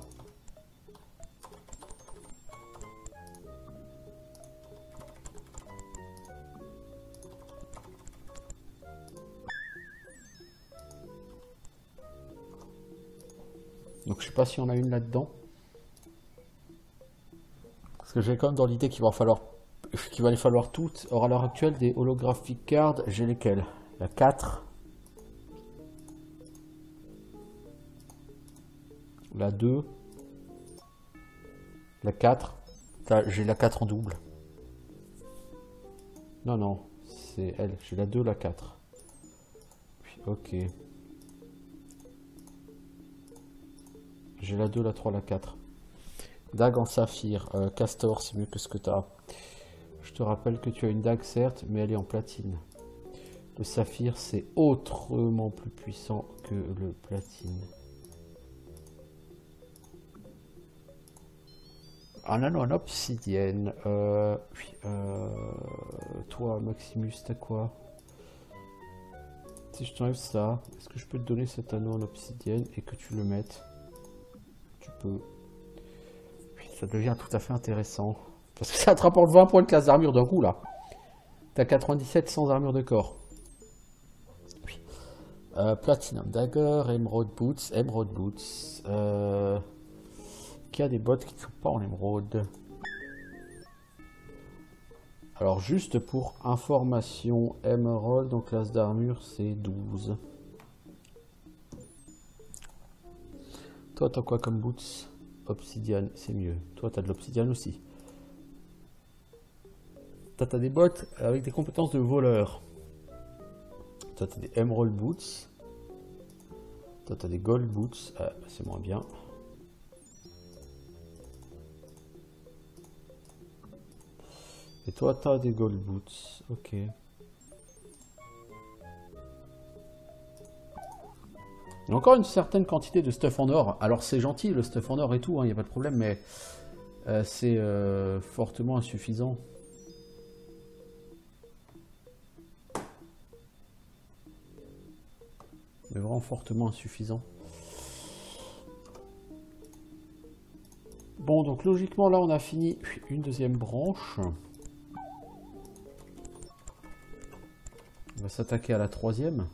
Donc je sais pas si on a une là-dedans. Parce que j'ai quand même dans l'idée qu'il va les falloir toutes. Or à l'heure actuelle des holographic cards, j'ai lesquelles? La 4. La 2. La 4. J'ai la 4 en double. Non, non, c'est elle. J'ai la 2, la 4. Puis, ok. J'ai la 2, la 3, la 4. Dague en saphir. Castor, c'est mieux que ce que tu as. Je te rappelle que tu as une dague, certes, mais elle est en platine. Le saphir, c'est autrement plus puissant que le platine. Un anneau en obsidienne. Toi, Maximus, t'as quoi? Si je t'enlève ça, est-ce que je peux te donner cet anneau en obsidienne et que tu le mettes? Tu peux. Puis ça devient tout à fait intéressant. Parce que ça te rapporte 20 points de classe d'armure d'un coup, là. T'as 97 sans armure de corps. Oui. Platinum Dagger, Emerald Boots. Emerald Boots. Qui a des bottes qui ne sont pas en émeraude. Alors juste pour information, Emerald en classe d'armure c'est 12. Toi t'as quoi comme boots? Obsidian, c'est mieux. Toi t'as de l'obsidian aussi. Toi t'as des bottes avec des compétences de voleur. Toi t'as des Emerald Boots. Toi t'as des Gold Boots. Ah, c'est moins bien. Et toi, t'as des gold boots. Ok. Il y a encore une certaine quantité de stuff en or. Alors c'est gentil le stuff en or et tout, il n'y a pas de problème, mais c'est fortement insuffisant. Mais vraiment fortement insuffisant. Bon, donc logiquement là on a fini une deuxième branche. On va s'attaquer à la troisième.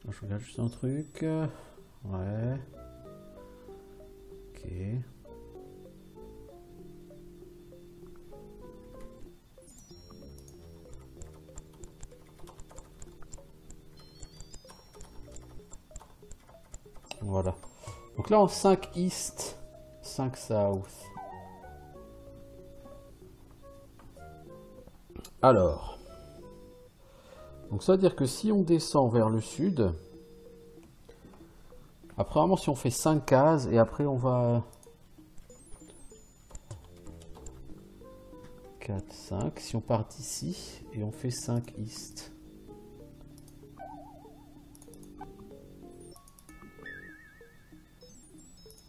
Je regarde juste un truc. Ouais. Ok. Voilà. Donc là en 5 East, 5 South. Alors. Donc ça veut dire que si on descend vers le sud, après vraiment si on fait 5 cases et après on va 4, 5, si on part d'ici et on fait 5 East.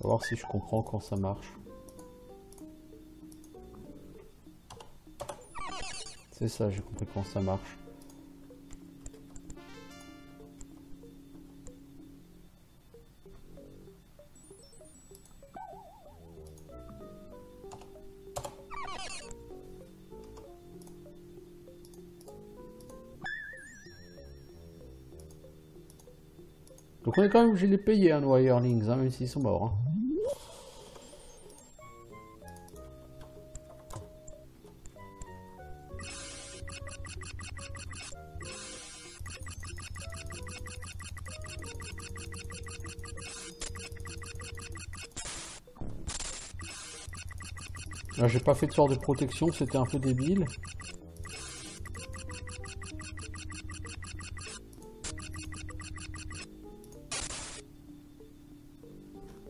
On va voir si je comprends quand ça marche. C'est ça, j'ai compris quand ça marche. Donc on est quand même obligé de les payer, hein, nos hirelings, hein, même s'ils sont morts. Hein. Là, j'ai pas fait de sort de protection, c'était un peu débile.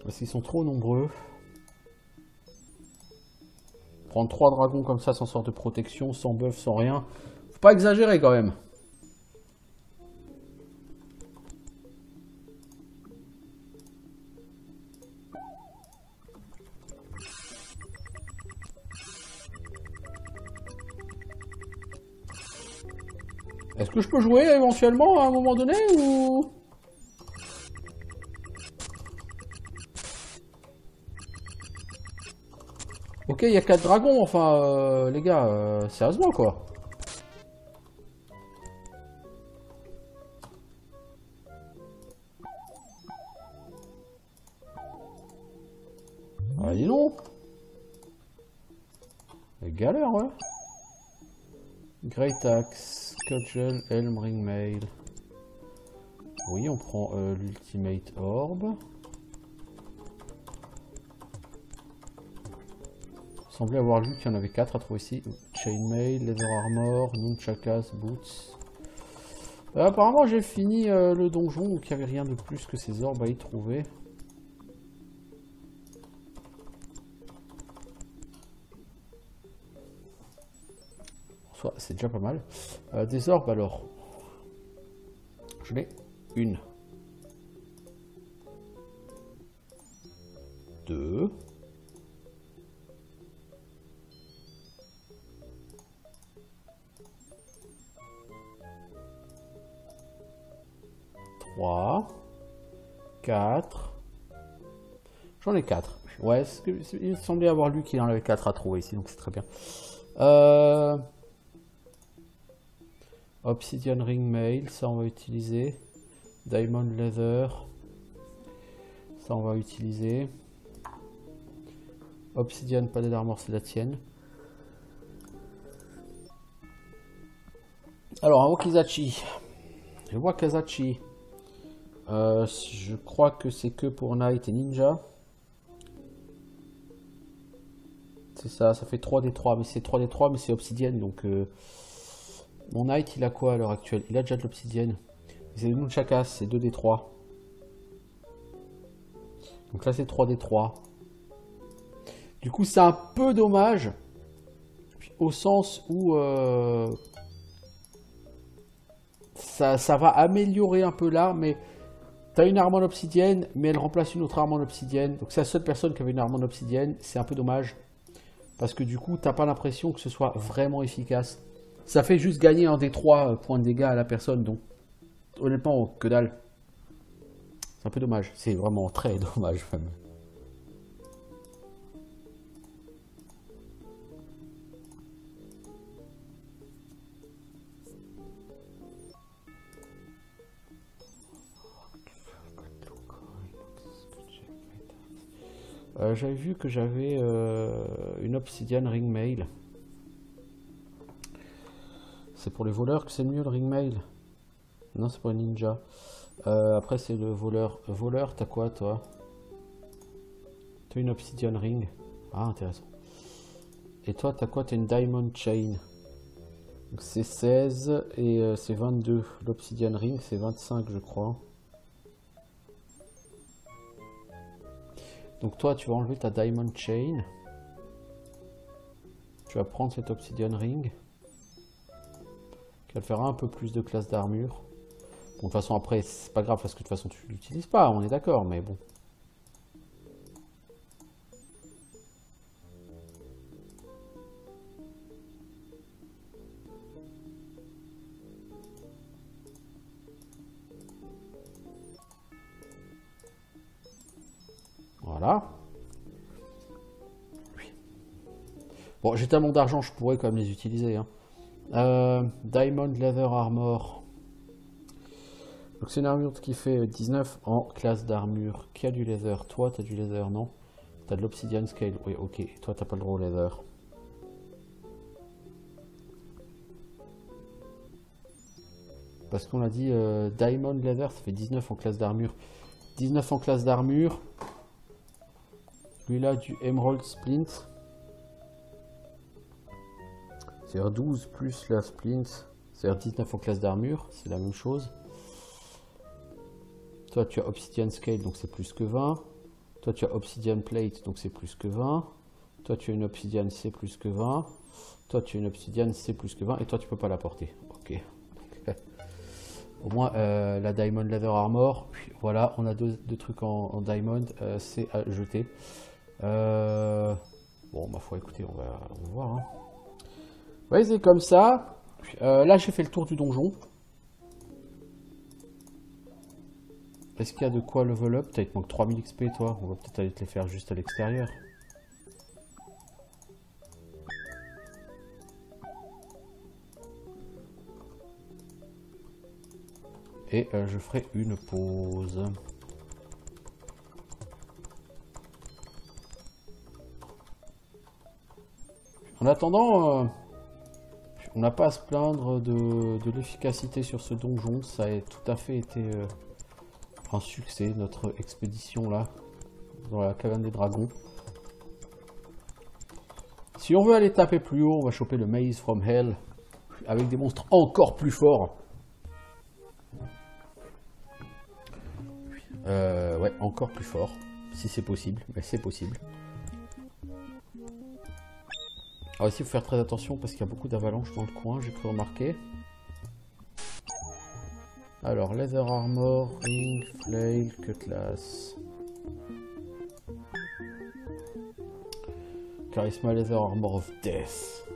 Parce qu'ils sont trop nombreux. Prendre 3 dragons comme ça sans sort de protection, sans buff, sans rien. Faut pas exagérer quand même. Est-ce que je peux jouer éventuellement à un moment donné ou... Ok, il y a 4 dragons, enfin, les gars, sérieusement quoi. Ah, dis donc. Les galères, ouais. Great Axe, Cudgel, Helm, Ring Mail. Oui, on prend l'Ultimate Orb. Il semblait avoir lu qu'il y en avait 4 à trouver ici. Chainmail, Leather Armor, Nunchakas, Boots. Apparemment j'ai fini le donjon, donc il n'y avait rien de plus que ces orbes à y trouver. Soit c'est déjà pas mal. Des orbes alors. Je l'ai une. 2. 3, 4. J'en ai 4. Ouais, il me semblait avoir lu qu'il en avait 4 à trouver ici, donc c'est très bien. Obsidian Ring Mail, ça on va utiliser. Diamond Leather, ça on va utiliser. Obsidian Palais d'Armor, c'est la tienne. Alors, un Wakizachi. Le Wakizachi. Je crois que c'est que pour Knight et Ninja. C'est ça, ça fait 3d3, mais c'est 3d3, mais c'est obsidienne, donc... Mon Knight, il a quoi à l'heure actuelle? Il a déjà de l'obsidienne. C'est le Nunchakas, c'est 2d3. Donc là, c'est 3d3. Du coup, c'est un peu dommage, au sens où... ça va améliorer un peu là, mais... T'as une arme en obsidienne, mais elle remplace une autre arme en obsidienne. Donc c'est la seule personne qui avait une arme en obsidienne. C'est un peu dommage. Parce que du coup, t'as pas l'impression que ce soit vraiment efficace. Ça fait juste gagner un des 3 points de dégâts à la personne. Donc honnêtement, que dalle. C'est un peu dommage. C'est vraiment très dommage même. J'avais vu que j'avais une Obsidian Ring Mail. C'est pour les voleurs que c'est mieux le Ring Mail. Non, c'est pour les ninjas. Après, c'est le voleur. Voleur, t'as quoi toi? T'as une Obsidian Ring. Ah, intéressant. Et toi, t'as quoi? T'as une Diamond Chain. Donc c'est 16 et c'est 22. L'Obsidian Ring, c'est 25, je crois. Donc toi, tu vas enlever ta Diamond Chain. Tu vas prendre cette Obsidian Ring. Qui va te faire un peu plus de classe d'armure. Bon, de toute façon, après, c'est pas grave parce que de toute façon, tu l'utilises pas, on est d'accord, mais bon. Voilà. Oui. Bon, j'ai tellement d'argent, je pourrais quand même les utiliser. Hein. Diamond Leather Armor. Donc c'est une armure qui fait 19 en classe d'armure. Qui a du leather? Toi, t'as du leather, non? T'as de l'obsidian scale. Oui, ok. Toi, t'as pas le droit au leather. Parce qu'on a dit Diamond Leather, ça fait 19 en classe d'armure. 19 en classe d'armure. Lui là, du Emerald Splint. C'est-à-dire 12 plus la Splint. C'est-à-dire 19 en classe d'armure. C'est la même chose. Toi, tu as Obsidian Scale, donc c'est plus que 20. Toi, tu as Obsidian Plate, donc c'est plus que 20. Toi, tu as une Obsidian C plus que 20. Toi, tu as une Obsidian C plus que 20. Et toi, tu peux pas la porter. Ok. Au moins, la Diamond Leather Armor. Voilà, on a deux trucs en Diamond. C'est à jeter. Bon, ma foi, écoutez, on va voir. Hein. Ouais, c'est comme ça. Là, j'ai fait le tour du donjon. Est-ce qu'il y a de quoi level up? Il te manque 3000 XP, toi. On va peut-être aller te les faire juste à l'extérieur. Et je ferai une pause. En attendant, on n'a pas à se plaindre de l'efficacité sur ce donjon. Ça a tout à fait été un succès, notre expédition là, dans la caverne des dragons. Si on veut aller taper plus haut, on va choper le Maze from Hell, avec des monstres encore plus forts. Ouais, encore plus fort, si c'est possible, mais c'est possible. Alors ici, il faut faire très attention parce qu'il y a beaucoup d'avalanches dans le coin, j'ai pu remarquer. Alors, Leather Armor, Ring, Flail, Cutlass. Charisma Leather Armor of Death.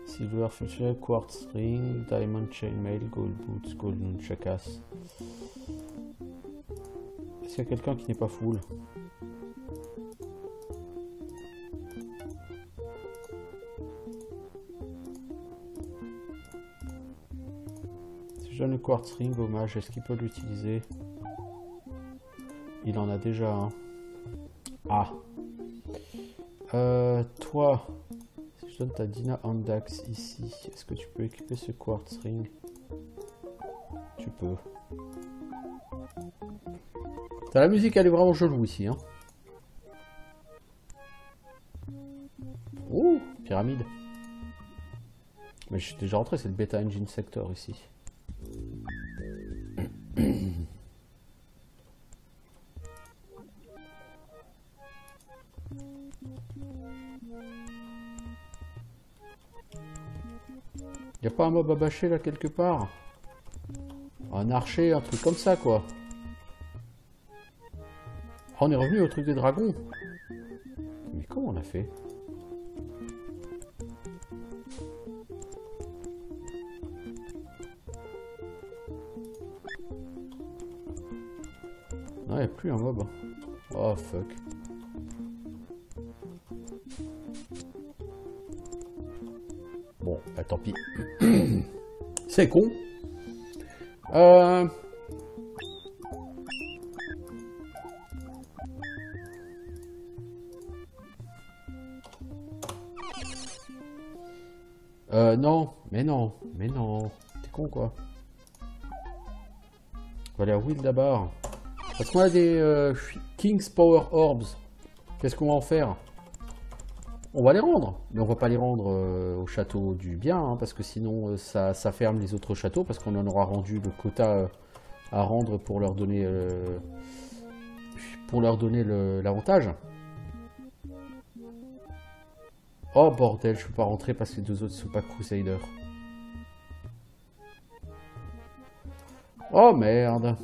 Silver Future, Quartz Ring, Diamond Chainmail, Gold Boots, Gold Nunchakas. Est-ce qu'il y a quelqu'un qui n'est pas full? Si je donne le Quartz Ring au mage, est-ce qu'il peut l'utiliser? Il en a déjà un. Ah. Toi, si je donne ta Dina Andax ici, est-ce que tu peux équiper ce Quartz Ring? Tu peux. La musique, elle est vraiment chelou ici. Hein. Ouh, pyramide. Mais je suis déjà rentré, c'est le Beta Engine Sector ici. Y a pas un mob à bâcher là quelque part? Un archer, un truc comme ça quoi. Oh, on est revenu au truc des dragons. Mais comment on a fait? Non, il n'y a plus un mob. Oh fuck. Bon, bah tant pis. C'est con. Non, mais non, mais non. T'es con quoi. On va aller à Will d'abord. Parce qu'on a des King's Power Orbs. Qu'est-ce qu'on va en faire? On va les rendre. Mais on va pas les rendre au château du bien. Hein, parce que sinon ça ferme les autres châteaux. Parce qu'on en aura rendu le quota à rendre pour leur donner l'avantage. Oh bordel, je peux pas rentrer parce que les deux autres sont pas Crusader. Oh merde.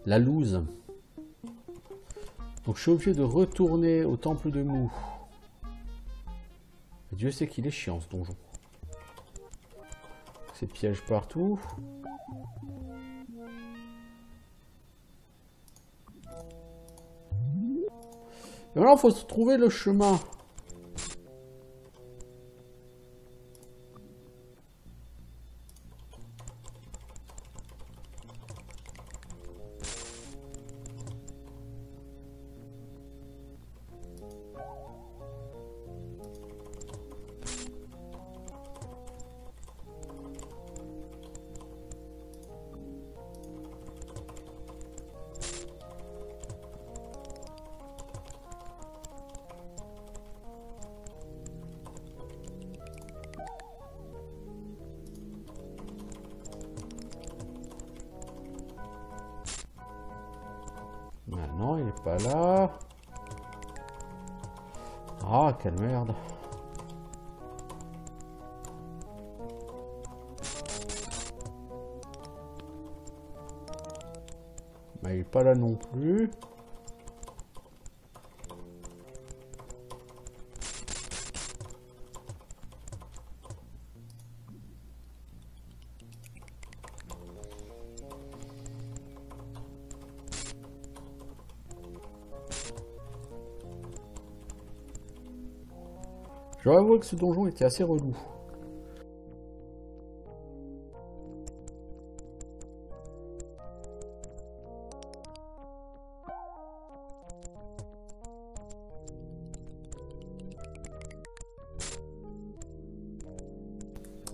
La loose. Donc je suis obligé de retourner au temple de Mou. Dieu sait qu'il est chiant ce donjon. Ces pièges partout. Et maintenant, il faut se trouver le chemin. Ah non, il est pas là. Ah, quelle merde. Bah, il est pas là non plus. Je dois avouer que ce donjon était assez relou.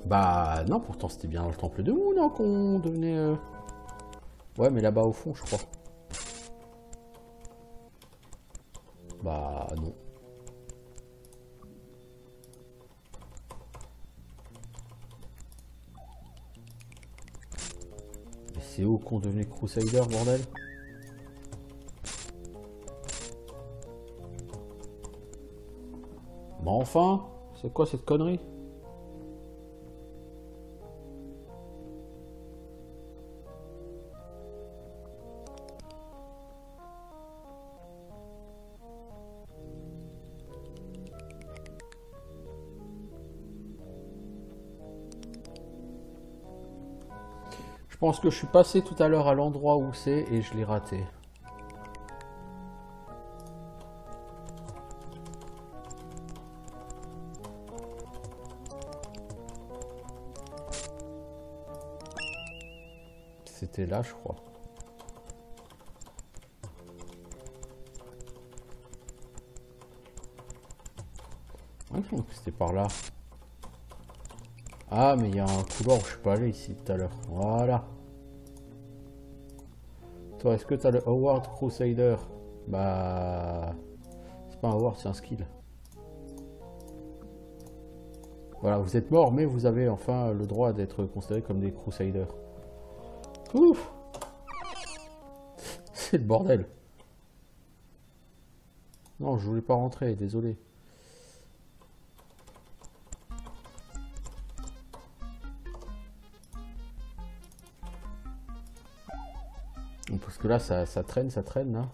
Bah non, pourtant c'était bien dans le temple de Moon hein, qu'on devenait... Ouais, mais là-bas au fond, je crois. Bah non. Mais c'est où qu'on devenait Crusader, bordel? Bah enfin, c'est quoi cette connerie? Je pense que je suis passé tout à l'heure à l'endroit où c'est et je l'ai raté. C'était là, je crois. Ouais, donc c'était par là. Ah, mais il y a un couloir où je suis pas allé ici tout à l'heure. Voilà. Toi, est-ce que tu as le Howard Crusader? Bah... C'est pas un Howard, c'est un skill. Voilà, vous êtes mort, mais vous avez enfin le droit d'être considérés comme des Crusaders. Ouf! C'est le bordel. Non, je voulais pas rentrer, désolé. Parce que là, ça traîne, là.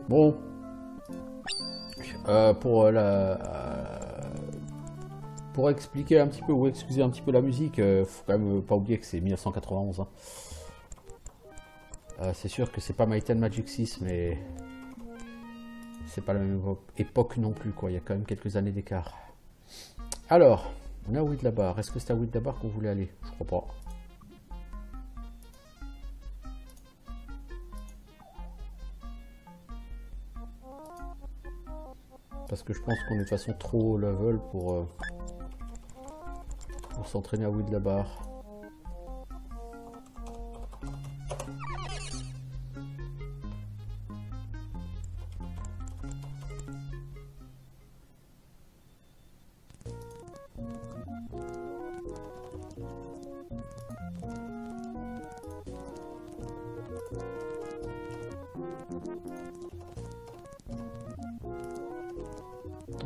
Bon, pour expliquer un petit peu ou excuser un petit peu la musique, faut quand même pas oublier que c'est 1991. Hein. C'est sûr que c'est pas Might and Magic 6, mais c'est pas la même époque non plus, quoi. Il y a quand même quelques années d'écart. Alors, on est à Widlabar. Est-ce que c'est à Widlabar qu'on voulait aller? Je crois pas. Parce que je pense qu'on est de façon trop level pour s'entraîner à Widlabar.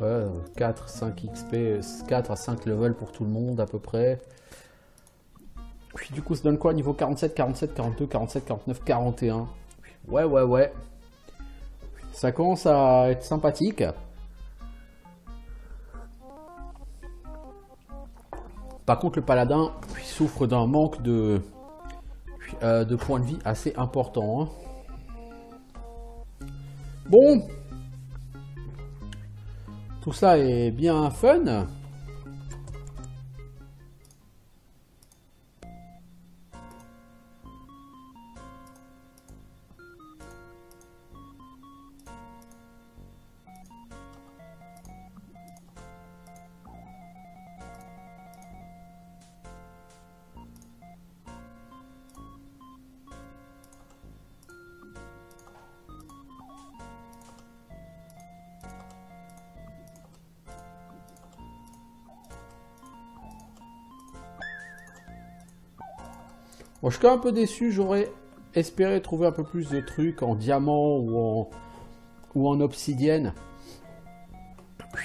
Ouais, 4, 5 XP, 4 à 5 levels pour tout le monde à peu près. Puis du coup, ça donne quoi? Niveau 47, 47, 42, 47, 49, 41. Ouais, ouais, ouais. Ça commence à être sympathique. Par contre, le paladin souffre d'un manque de points de vie assez important. Hein. Bon. Tout ça est bien fun. Bon, je suis quand même un peu déçu, j'aurais espéré trouver un peu plus de trucs en diamant ou en obsidienne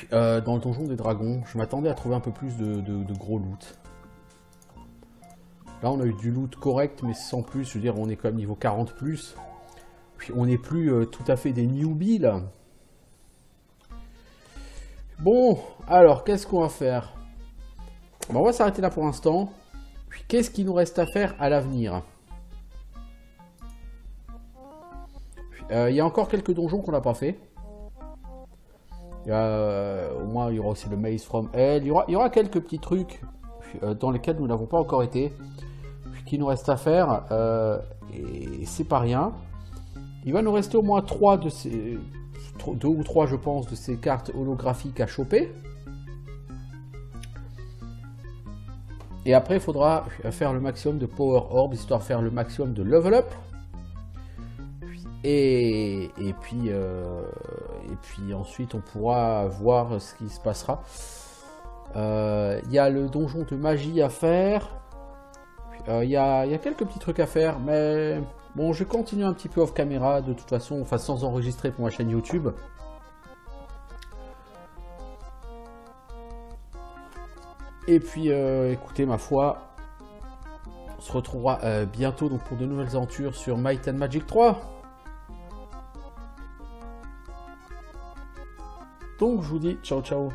dans le donjon des dragons. Je m'attendais à trouver un peu plus de gros loot. Là, on a eu du loot correct, mais sans plus. Je veux dire, on est quand même niveau 40+. Puis on n'est plus tout à fait des newbies, là. Bon, alors, qu'est-ce qu'on va faire? Bon, on va s'arrêter là pour l'instant. Puis qu'est-ce qu'il nous reste à faire à l'avenir? Il y a encore quelques donjons qu'on n'a pas fait. Au moins, il y aura aussi le Maze from Hell. Il y aura quelques petits trucs dans lesquels nous n'avons pas encore été. Qu'il nous reste à faire. Et c'est pas rien. Il va nous rester au moins 2 ou 3, je pense, de ces cartes holographiques à choper. Et après, il faudra faire le maximum de Power Orb, histoire de faire le maximum de level up. Et puis ensuite, on pourra voir ce qui se passera. Il y a le donjon de magie à faire. Il y a quelques petits trucs à faire, mais bon, je continue un petit peu off caméra, de toute façon, enfin sans enregistrer pour ma chaîne YouTube. Et puis, écoutez, ma foi, on se retrouvera bientôt donc, pour de nouvelles aventures sur Might and Magic 3. Donc, je vous dis ciao, ciao.